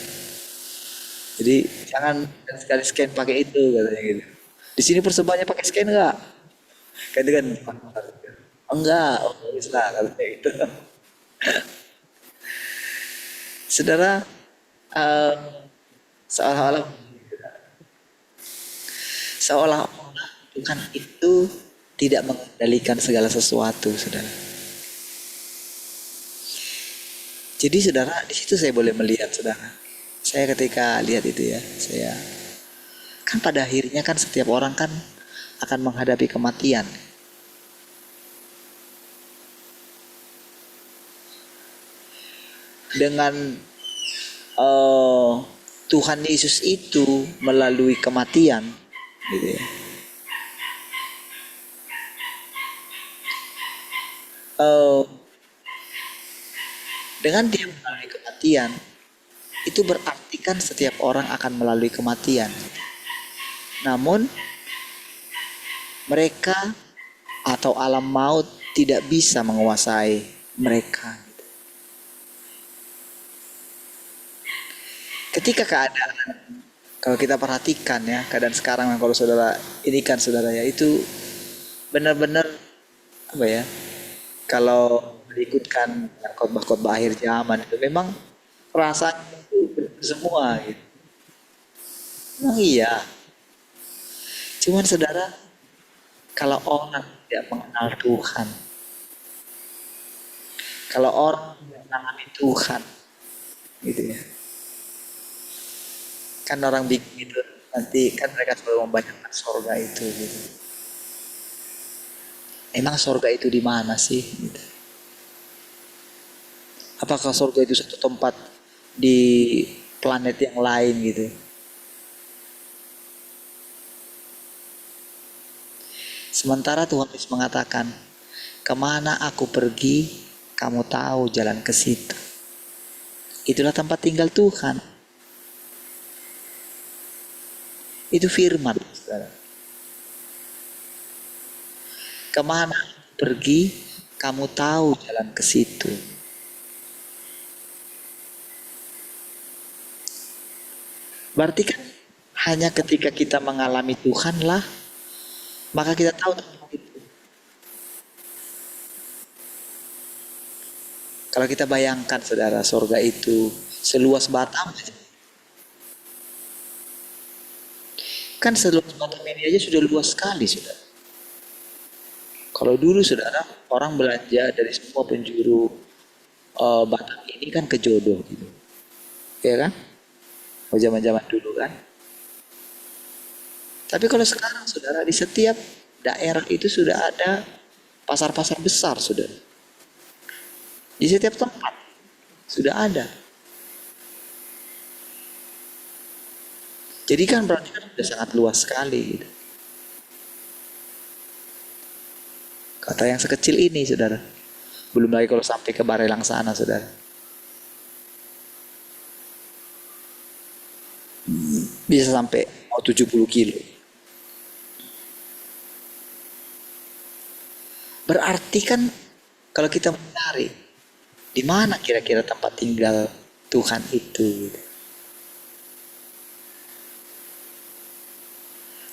Jadi jangan sekali scan pakai itu katanya gitu. Di sini persembahannya pakai scan enggak? Kan itu kan enggak, oh bisa katanya gitu. Saudara, eh, seolah-olah seolah-olah Tuhan itu tidak mengendalikan segala sesuatu, saudara. Jadi saudara, di situ saya boleh melihat saudara. Saya ketika lihat itu ya, saya kan pada akhirnya kan setiap orang kan akan menghadapi kematian. Dengan Tuhan Yesus itu melalui kematian, gitu ya. Dengan dia melalui kematian, itu berarti kan setiap orang akan melalui kematian. Namun mereka atau alam maut tidak bisa menguasai mereka. Ketika keadaan, kalau kita perhatikan ya, keadaan sekarang kalau saudara ini kan saudara ya, itu benar-benar apa ya, kalau berikutkan khotbah-khotbah akhir zaman itu memang rasanya itu semua gitu. Memang iya. Cuman saudara, kalau orang tidak mengenal Tuhan, kalau orang tidak mengalami Tuhan, gitu ya. Kan orang bikin itu nanti kan mereka selalu membayangkan sorga itu gitu. Emang sorga itu di mana sih? Gitu. Apakah sorga itu satu tempat di planet yang lain gitu? Sementara Tuhan Yesus mengatakan, kemana aku pergi, kamu tahu jalan ke situ. Itulah tempat tinggal Tuhan. Itu firman, saudara. Kemana pergi, kamu tahu jalan ke situ. Berarti kan hanya ketika kita mengalami Tuhan lah, maka kita tahu tempat itu. Kalau kita bayangkan saudara, surga itu seluas Batam, kan seluas Batam ini aja sudah luas sekali saudara. Kalau dulu saudara, orang belanja dari semua penjuru Batam ini kan ke Jodoh gitu, ya kan? Oh, zaman-zaman dulu kan. Tapi kalau sekarang saudara, di setiap daerah itu sudah ada pasar-pasar besar saudara. Di setiap tempat sudah ada. Jadi kan berarti kan sudah sangat luas sekali gitu. Kata yang sekecil ini saudara. Belum lagi kalau sampai ke Barelang sana saudara. Bisa sampai 70 kilo. Berarti kan kalau kita mencari di mana kira-kira tempat tinggal Tuhan itu gitu.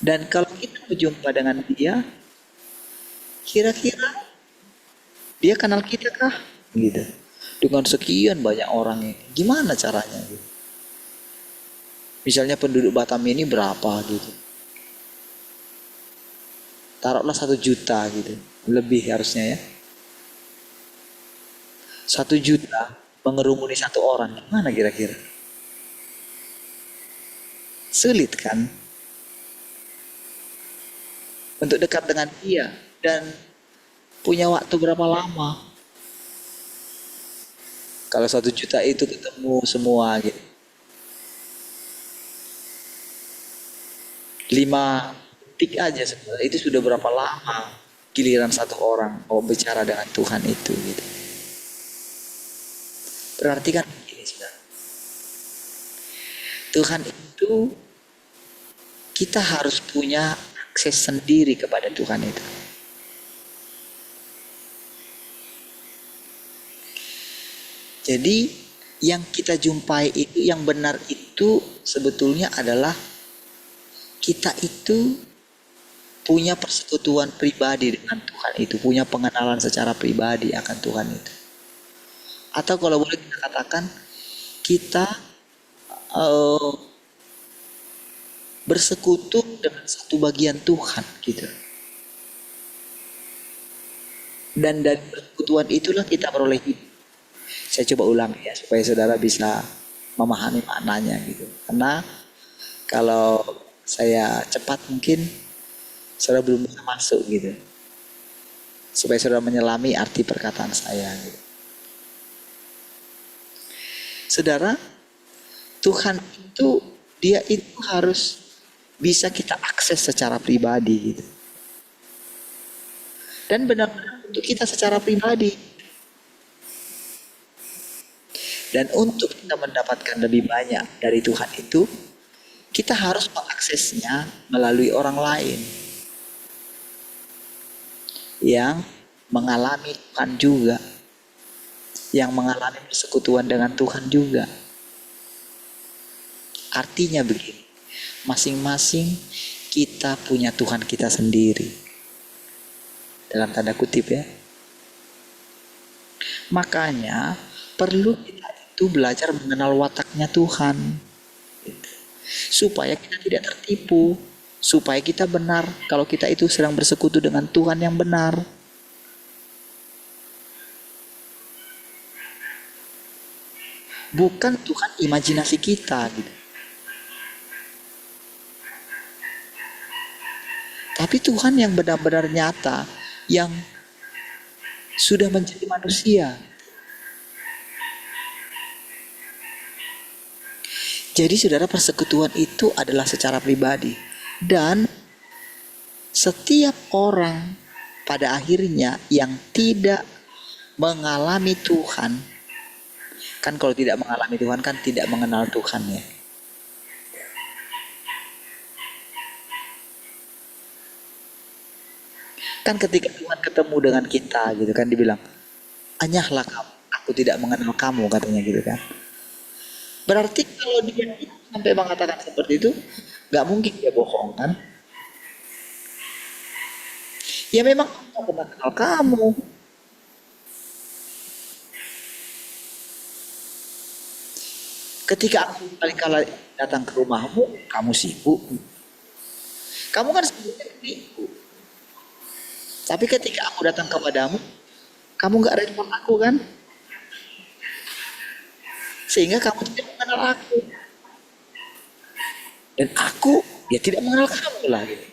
Dan kalau kita berjumpa dengan dia, kira-kira dia kenal kita kah? Gitu. Dengan sekian banyak orang ini, gimana caranya? Gitu. Misalnya penduduk Batam ini berapa gitu? Taruhlah 1 juta gitu, lebih harusnya ya. 1 juta mengerumuni 1 orang, gimana kira-kira? Sulit kan? Untuk dekat dengan dia dan punya waktu berapa lama? Kalau 1 juta itu ketemu semua gitu. 5 detik aja sebenarnya itu sudah berapa lama giliran 1 orang mau bicara dengan Tuhan itu gitu. Berarti kan begini saudara. Tuhan itu kita harus punya akses sendiri kepada Tuhan itu. Jadi yang kita jumpai itu, yang benar itu sebetulnya adalah kita itu punya persekutuan pribadi dengan Tuhan itu, punya pengenalan secara pribadi akan Tuhan itu. Atau kalau boleh kita katakan, kita bersekutu dengan satu bagian Tuhan gitu. Dan dari persekutuan itulah kita beroleh hidup. Saya coba ulang ya supaya saudara bisa memahami maknanya gitu. Karena kalau saya cepat mungkin saudara belum bisa masuk gitu. Supaya saudara menyelami arti perkataan saya gitu. Saudara, Tuhan itu dia itu harus bisa kita akses secara pribadi gitu. Dan benar-benar untuk kita secara pribadi. Dan untuk kita mendapatkan lebih banyak dari Tuhan itu, kita harus mengaksesnya melalui orang lain yang mengalami Tuhan juga, yang mengalami persekutuan dengan Tuhan juga. Artinya begini, masing-masing kita punya Tuhan kita sendiri, dalam tanda kutip ya. Makanya perlu kita itu belajar mengenal wataknya Tuhan, supaya kita tidak tertipu, supaya kita benar kalau kita itu sedang bersekutu dengan Tuhan yang benar. Bukan Tuhan imajinasi kita gitu. Tapi Tuhan yang benar-benar nyata, yang sudah menjadi manusia. Jadi saudara, persekutuan itu adalah secara pribadi. Dan setiap orang pada akhirnya yang tidak mengalami Tuhan, kan kalau tidak mengalami Tuhan kan tidak mengenal Tuhan ya. Kan ketika Tuhan ketemu dengan kita gitu kan, dibilang, "Anyahlah kamu, aku tidak mengenal kamu," katanya gitu kan. Berarti kalau dia sampai mengatakan seperti itu, nggak mungkin dia bohong kan? Ya memang aku pernah kenal kamu. Ketika aku paling kali datang ke rumahmu, kamu sibuk. Kamu kan sebutnya sibuk. Tapi ketika aku datang kepadamu, kamu nggak respon aku kan? Sehingga kamu tidak mengenal aku. Dan aku ya tidak mengenal kamu lah gitu.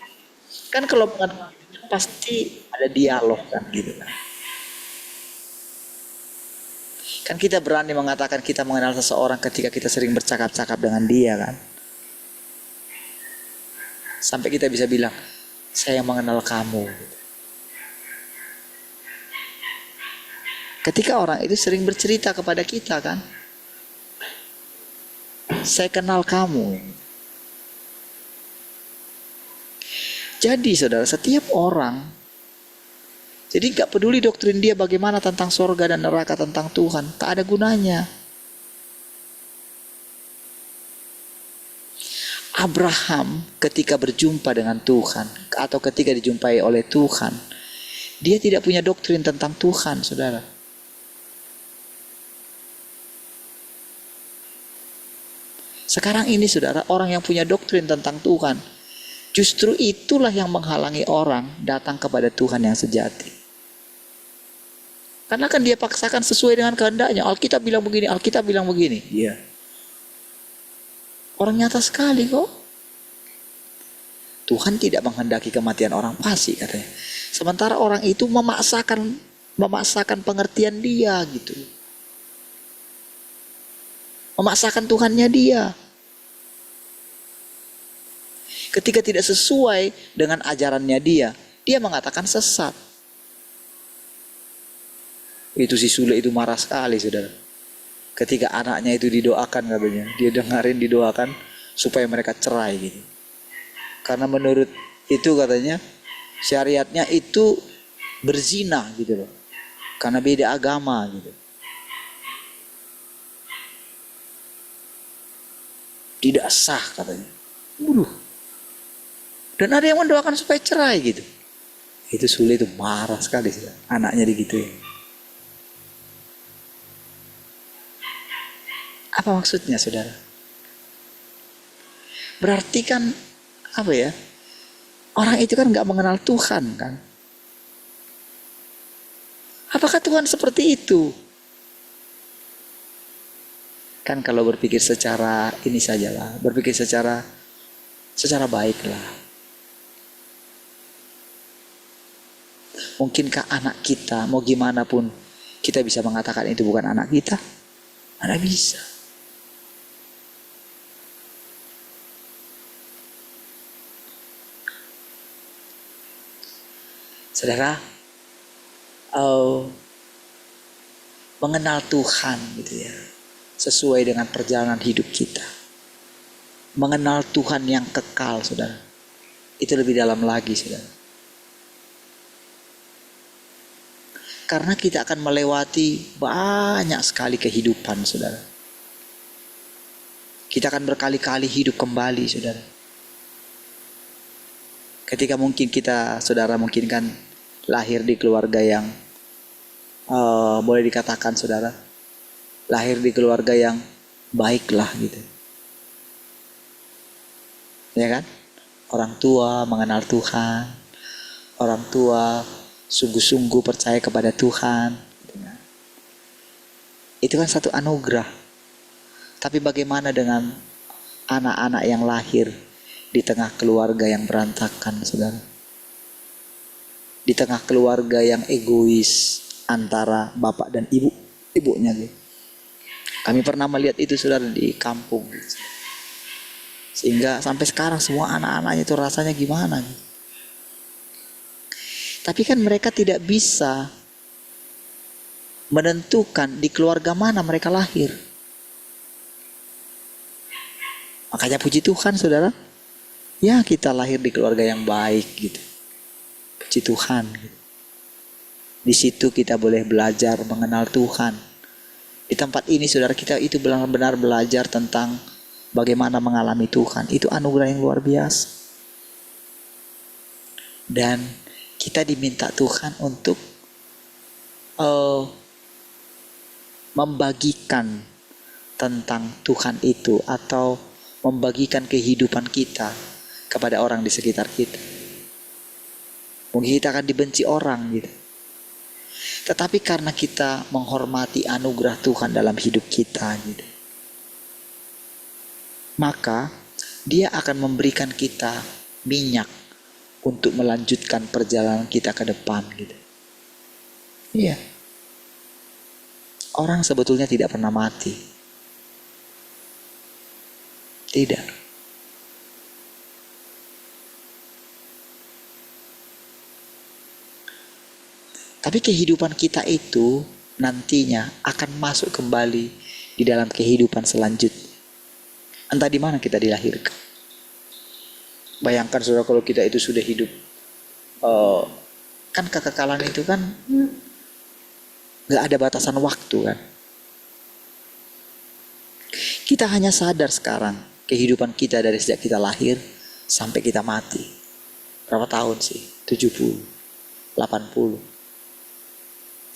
Kan kalau mengenal pasti ada dialog kan gitu kan. Kan kita berani mengatakan kita mengenal seseorang ketika kita sering bercakap-cakap dengan dia kan. Sampai kita bisa bilang, saya mengenal kamu. Ketika orang itu sering bercerita kepada kita kan, saya kenal kamu. Jadi saudara, setiap orang, jadi gak peduli doktrin dia bagaimana tentang sorga dan neraka, tentang Tuhan, tak ada gunanya. Abraham ketika berjumpa dengan Tuhan, atau ketika dijumpai oleh Tuhan, dia tidak punya doktrin tentang Tuhan, saudara. Sekarang ini saudara, orang yang punya doktrin tentang Tuhan, justru itulah yang menghalangi orang datang kepada Tuhan yang sejati. Karena kan dia paksakan sesuai dengan kehendaknya. Alkitab bilang begini, Alkitab bilang begini. Iya. Orang nyata sekali kok. Tuhan tidak menghendaki kematian orang fasik katanya. Sementara orang itu memaksakan pengertian dia gitu. Memaksakan Tuhannya dia. Ketika tidak sesuai dengan ajarannya dia mengatakan sesat. Itu si Sule itu marah sekali saudara. Ketika anaknya itu didoakan katanya, dia dengerin didoakan supaya mereka cerai gitu. Karena menurut itu katanya syariatnya itu berzina gitu loh. Karena beda agama gitu. Tidak sah katanya. Dan ada yang mendoakan supaya cerai gitu. Itu Sule itu marah sekali sih, anaknya digituin. Apa maksudnya saudara? Berarti kan apa ya? Orang itu kan nggak mengenal Tuhan kan? Apakah Tuhan seperti itu? Kan kalau berpikir secara ini sajalah, berpikir secara baik lah. Mungkinkah anak kita mau gimana pun kita bisa mengatakan itu bukan anak kita? Mana bisa? Saudara, mengenal Tuhan gitu ya, sesuai dengan perjalanan hidup kita. Mengenal Tuhan yang kekal, saudara, itu lebih dalam lagi, saudara. Karena kita akan melewati banyak sekali kehidupan, saudara. Kita akan berkali-kali hidup kembali, saudara. Ketika mungkin kita, saudara, mungkin kan lahir di keluarga yang boleh dikatakan, saudara, lahir di keluarga yang baiklah gitu. Ya kan? Orang tua mengenal Tuhan. Orang tua sungguh-sungguh percaya kepada Tuhan. Itu kan satu anugerah. Tapi bagaimana dengan anak-anak yang lahir di tengah keluarga yang berantakan, saudara? Di tengah keluarga yang egois antara bapak dan ibunya gitu. Kami pernah melihat itu, saudara, di kampung gitu. Sehingga sampai sekarang semua anak-anaknya itu rasanya gimana gitu. Tapi kan mereka tidak bisa menentukan di keluarga mana mereka lahir. Makanya puji Tuhan, saudara, ya kita lahir di keluarga yang baik gitu. Puji Tuhan gitu. Di situ kita boleh belajar mengenal Tuhan. Di tempat ini, saudara, kita itu benar-benar belajar tentang bagaimana mengalami Tuhan, itu anugerah yang luar biasa. Dan kita diminta Tuhan untuk membagikan tentang Tuhan itu, atau membagikan kehidupan kita kepada orang di sekitar kita. Mungkin kita akan dibenci orang gitu, tetapi karena kita menghormati anugerah Tuhan dalam hidup kita gitu, maka Dia akan memberikan kita minyak untuk melanjutkan perjalanan kita ke depan gitu. Iya. Orang sebetulnya tidak pernah mati. Tidak. Tapi kehidupan kita itu nantinya akan masuk kembali di dalam kehidupan selanjutnya. Entah di mana kita dilahirkan. Bayangkan saudara, kalau kita itu sudah hidup, kan kekekalan itu kan gak ada batasan waktu kan. Kita hanya sadar sekarang kehidupan kita dari sejak kita lahir sampai kita mati. Berapa tahun sih? 70, 80.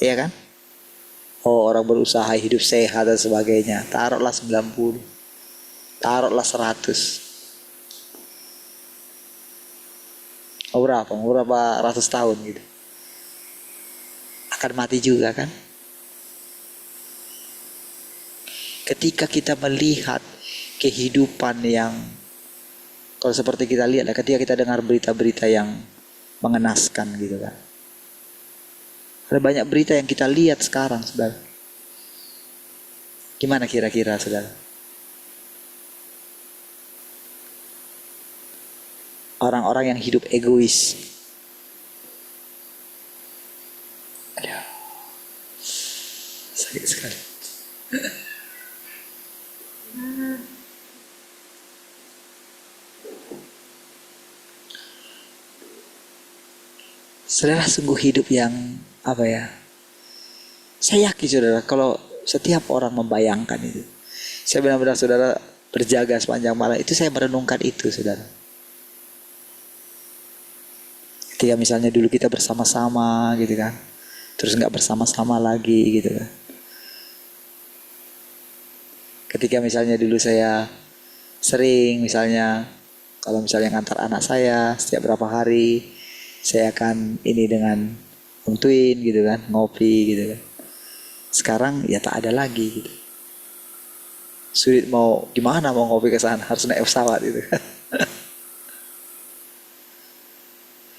Iya kan? Oh, orang berusaha hidup sehat dan sebagainya, taruhlah 90, taruhlah 100. Oh, berapa ratus tahun gitu. Akan mati juga kan? Ketika kita melihat kehidupan yang, kalau seperti kita lihat, ketika kita dengar berita-berita yang mengenaskan gitu kan. Ada banyak berita yang kita lihat sekarang, saudara. Gimana kira-kira, saudara? Orang-orang yang hidup egois. Aduh, sakit sekali. Saudara, sungguh hidup yang apa ya? Saya yakin saudara, kalau setiap orang membayangkan itu, saya benar-benar saudara berjaga sepanjang malam itu, saya merenungkan itu saudara. Ketika misalnya dulu kita bersama-sama gitu kan, terus nggak bersama-sama lagi gitu kan. Ketika misalnya dulu saya sering misalnya, kalau misalnya ngantar anak saya setiap berapa hari, saya akan ini dengan Om Twin gitu kan, ngopi gitu kan. Sekarang ya tak ada lagi gitu. Sulit mau gimana mau ngopi ke sana, harus naik pesawat gitu kan.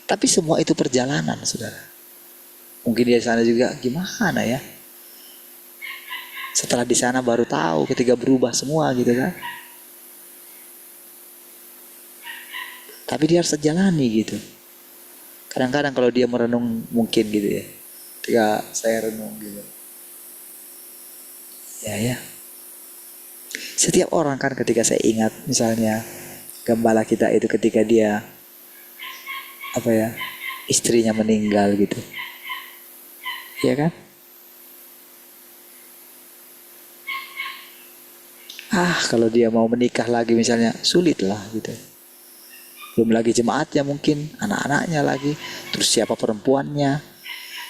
Tapi semua itu perjalanan, saudara. Mungkin di sana juga gimana ya. Setelah di sana baru tahu ketika berubah semua gitu kan. Tapi dia harus jalani gitu. Kadang-kadang kalau dia merenung mungkin gitu ya. Ketika saya renung gitu. Ya. Setiap orang kan ketika saya ingat misalnya gembala kita itu ketika dia istrinya meninggal gitu. Iya kan? Kalau dia mau menikah lagi misalnya, sulit lah gitu. Belum lagi jemaatnya mungkin, anak-anaknya lagi, terus siapa perempuannya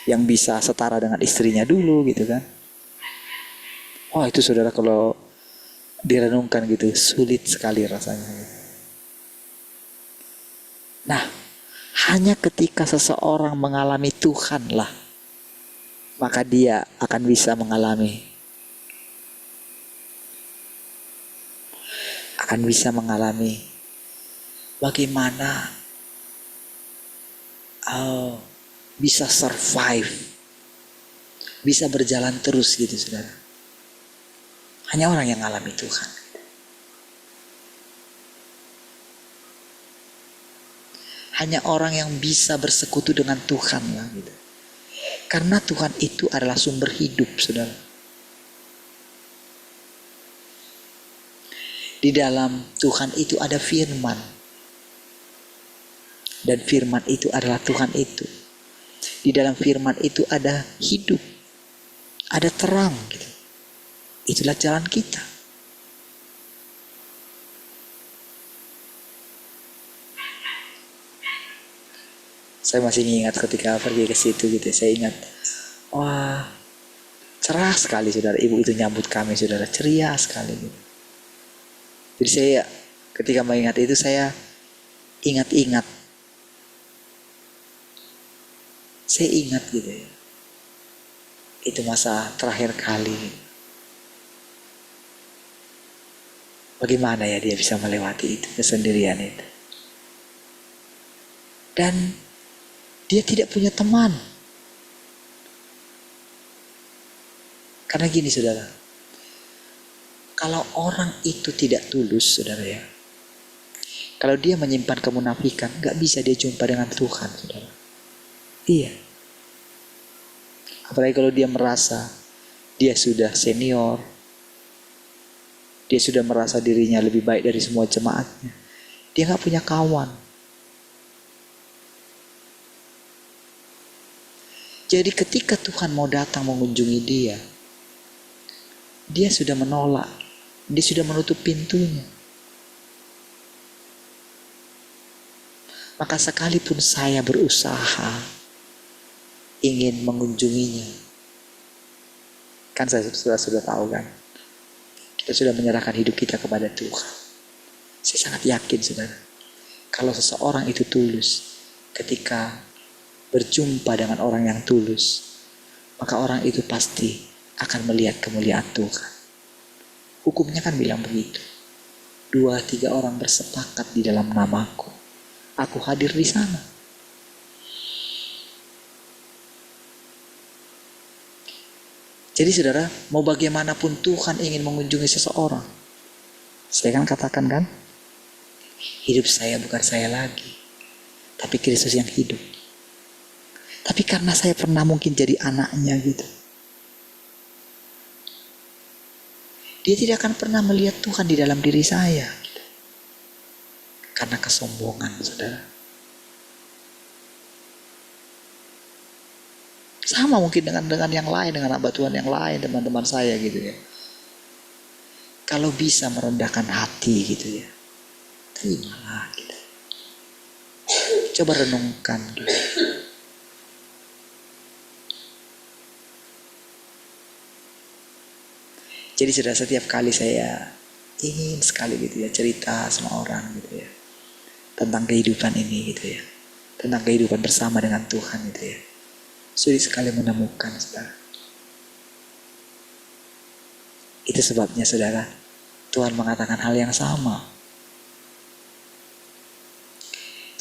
yang bisa setara dengan istrinya dulu gitu kan. Itu saudara kalau direnungkan gitu, sulit sekali rasanya. Nah, hanya ketika seseorang mengalami Tuhan lah, maka dia akan bisa mengalami bagaimana bisa survive, bisa berjalan terus gitu saudara. Hanya orang yang mengalami Tuhan. Hanya orang yang bisa bersekutu dengan Tuhan lah gitu. Karena Tuhan itu adalah sumber hidup, saudara. Di dalam Tuhan itu ada firman. Dan firman itu adalah Tuhan itu. Di dalam firman itu ada hidup. Ada terang gitu. Itulah jalan kita. Saya masih ingat ketika pergi ke situ gitu ya, saya ingat, wah cerah sekali saudara, ibu itu nyambut kami saudara, ceria sekali gitu. Jadi saya ketika mengingat itu saya ingat-ingat, saya ingat gitu ya, itu masa terakhir kali. Bagaimana ya dia bisa melewati itu kesendirian itu. Dan dia tidak punya teman. Karena gini saudara, kalau orang itu tidak tulus saudara ya, kalau dia menyimpan kemunafikan, gak bisa dia jumpa dengan Tuhan saudara. Iya. Apalagi kalau dia merasa dia sudah senior, dia sudah merasa dirinya lebih baik dari semua jemaatnya, dia gak punya kawan. Jadi ketika Tuhan mau datang mengunjungi dia, dia sudah menolak, dia sudah menutup pintunya. Maka sekalipun saya berusaha ingin mengunjunginya, kan saya sudah tahu kan, kita sudah menyerahkan hidup kita kepada Tuhan. Saya sangat yakin saudara, kalau seseorang itu tulus, ketika berjumpa dengan orang yang tulus, maka orang itu pasti akan melihat kemuliaan Tuhan. Hukumnya kan bilang begitu. 2-3 orang bersepakat di dalam namaku, aku hadir di sana. Jadi saudara, mau bagaimanapun Tuhan ingin mengunjungi seseorang, saya kan katakan kan, hidup saya bukan saya lagi, tapi Kristus yang hidup. Tapi karena saya pernah mungkin jadi anaknya gitu, dia tidak akan pernah melihat Tuhan di dalam diri saya gitu. Karena kesombongan saudara. Sama mungkin dengan yang lain, dengan hamba Tuhan yang lain, teman-teman saya gitu ya. Kalau bisa merendahkan hati gitu ya, terimalah gitu. Coba renungkan gitu. Jadi sudah setiap kali saya ingin sekali gitu ya cerita sama orang gitu ya, tentang kehidupan ini gitu ya, tentang kehidupan bersama dengan Tuhan gitu ya, sulit sekali menemukan saudara. Itu sebabnya saudara, Tuhan mengatakan hal yang sama.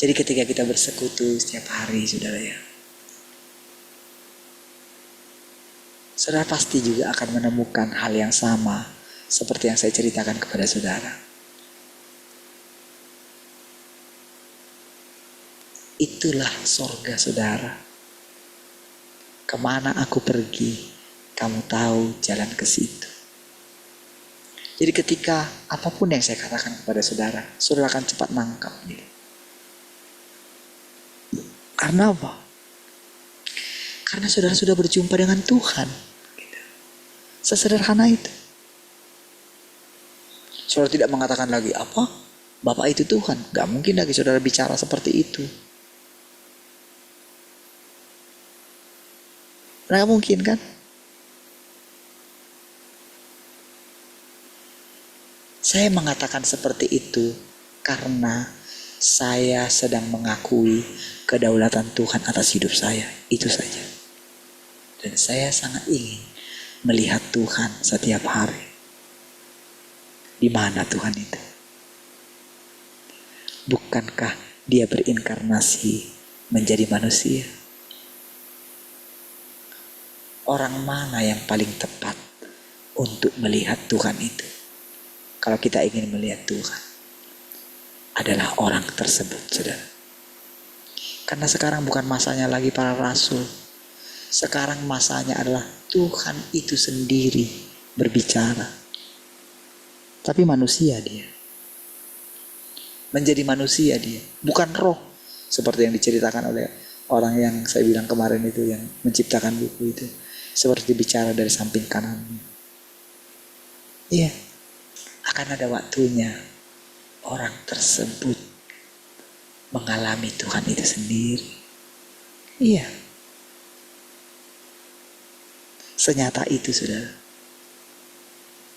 Jadi ketika kita bersekutu setiap hari saudara ya, saudara pasti juga akan menemukan hal yang sama seperti yang saya ceritakan kepada saudara. Itulah sorga saudara. Kemana aku pergi, kamu tahu jalan ke situ. Jadi ketika apapun yang saya katakan kepada saudara, saudara akan cepat nangkap gitu. Karena apa? Karena saudara sudah berjumpa dengan Tuhan. Gitu. Sesederhana itu. Saudara tidak mengatakan lagi, apa? Bapak itu Tuhan. Gak mungkin lagi saudara bicara seperti itu. Gak mungkin kan? Saya mengatakan seperti itu karena saya sedang mengakui kedaulatan Tuhan atas hidup saya. Itu saja. Dan saya sangat ingin melihat Tuhan setiap hari. Di mana Tuhan itu? Bukankah dia berinkarnasi menjadi manusia? Orang mana yang paling tepat untuk melihat Tuhan itu? Kalau kita ingin melihat Tuhan, adalah orang tersebut, saudara. Karena sekarang bukan masanya lagi para rasul. Sekarang masanya adalah Tuhan itu sendiri berbicara. Tapi manusia dia. Menjadi manusia dia. Bukan roh. Seperti yang diceritakan oleh orang yang saya bilang kemarin itu, yang menciptakan buku itu. Seperti bicara dari samping kanannya. Iya. Akan ada waktunya orang tersebut mengalami Tuhan itu sendiri. Iya. Senyata itu, saudara.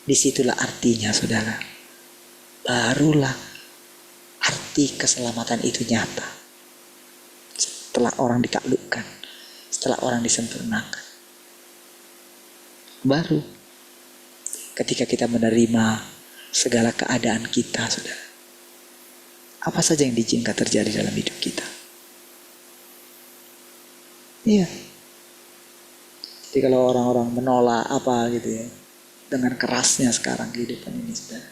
Disitulah artinya, saudara. Barulah arti keselamatan itu nyata. Setelah orang ditaklukkan, setelah orang disempurnakan. Baru ketika kita menerima segala keadaan kita, saudara. Apa saja yang diizinkan terjadi dalam hidup kita. Iya. Jadi kalau orang-orang menolak apa gitu ya, dengan kerasnya sekarang kehidupan ini, saudara.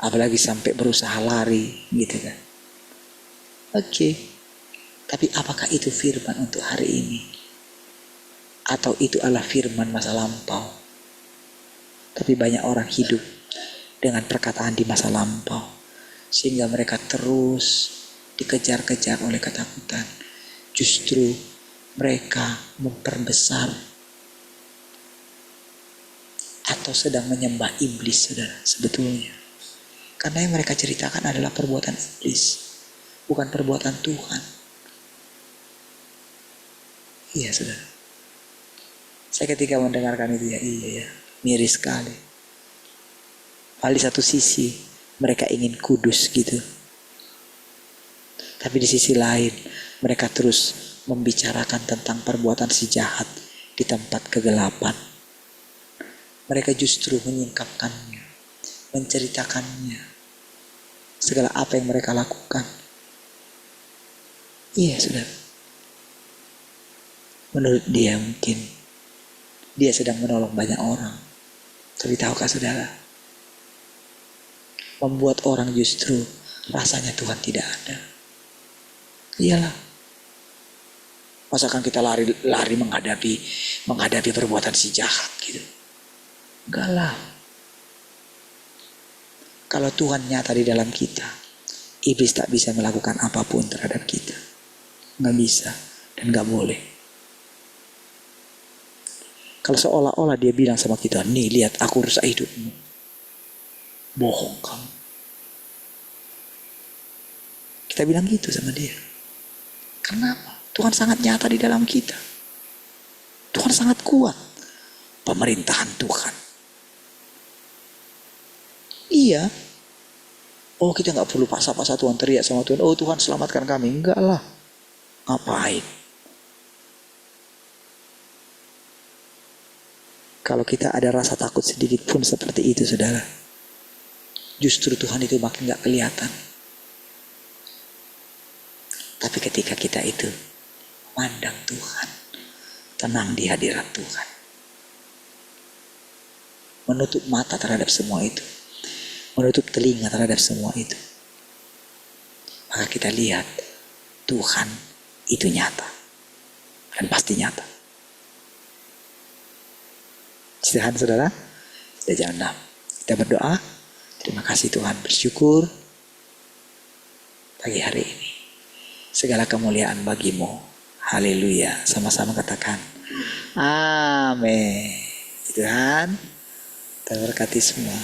Apalagi sampai berusaha lari gitu kan. Oke. Tapi apakah itu firman untuk hari ini? Atau itu adalah firman masa lampau? Tapi banyak orang hidup dengan perkataan di masa lampau, sehingga mereka terus dikejar-kejar oleh ketakutan. Justru mereka memperbesar atau sedang menyembah iblis, saudara, sebetulnya. Karena yang mereka ceritakan adalah perbuatan iblis, bukan perbuatan Tuhan. Iya, saudara. Saya ketika mendengarkan itu, iya, miris sekali. Di satu sisi mereka ingin kudus gitu, tapi di sisi lain mereka terus membicarakan tentang perbuatan si jahat di tempat kegelapan. Mereka justru menyingkapkannya, menceritakannya, segala apa yang mereka lakukan. Iya, saudara. Menurut dia mungkin dia sedang menolong banyak orang. Tapi tahukah saudara, membuat orang justru rasanya Tuhan tidak ada. Iyalah. Masakan kita lari menghadapi perbuatan si jahat gitu. Enggak lah. Kalau Tuhan nyata di dalam kita, iblis tak bisa melakukan apapun terhadap kita. Nggak bisa dan nggak boleh. Kalau seolah-olah dia bilang sama kita, nih lihat aku rusak hidupmu. Bohong kamu. Kita bilang gitu sama dia. Kenapa? Tuhan sangat nyata di dalam kita. Tuhan sangat kuat. Pemerintahan Tuhan. Iya. Oh, kita gak perlu paksa-paksa Tuhan, teriak sama Tuhan, oh Tuhan selamatkan kami. Enggak lah. Ngapain? Kalau kita ada rasa takut sedikit pun seperti itu, saudara, justru Tuhan itu makin gak kelihatan. Tapi ketika kita itu memandang Tuhan, tenang di hadirat Tuhan, menutup mata terhadap semua itu, menutup telinga terhadap semua itu, maka kita lihat Tuhan itu nyata dan pasti nyata. Istirahat, saudara. Sudah jam 6. Kita berdoa. Terima kasih Tuhan, bersyukur pagi hari ini. Segala kemuliaan bagimu. Haleluya. Sama-sama katakan amin. Tuhan, terberkati semua.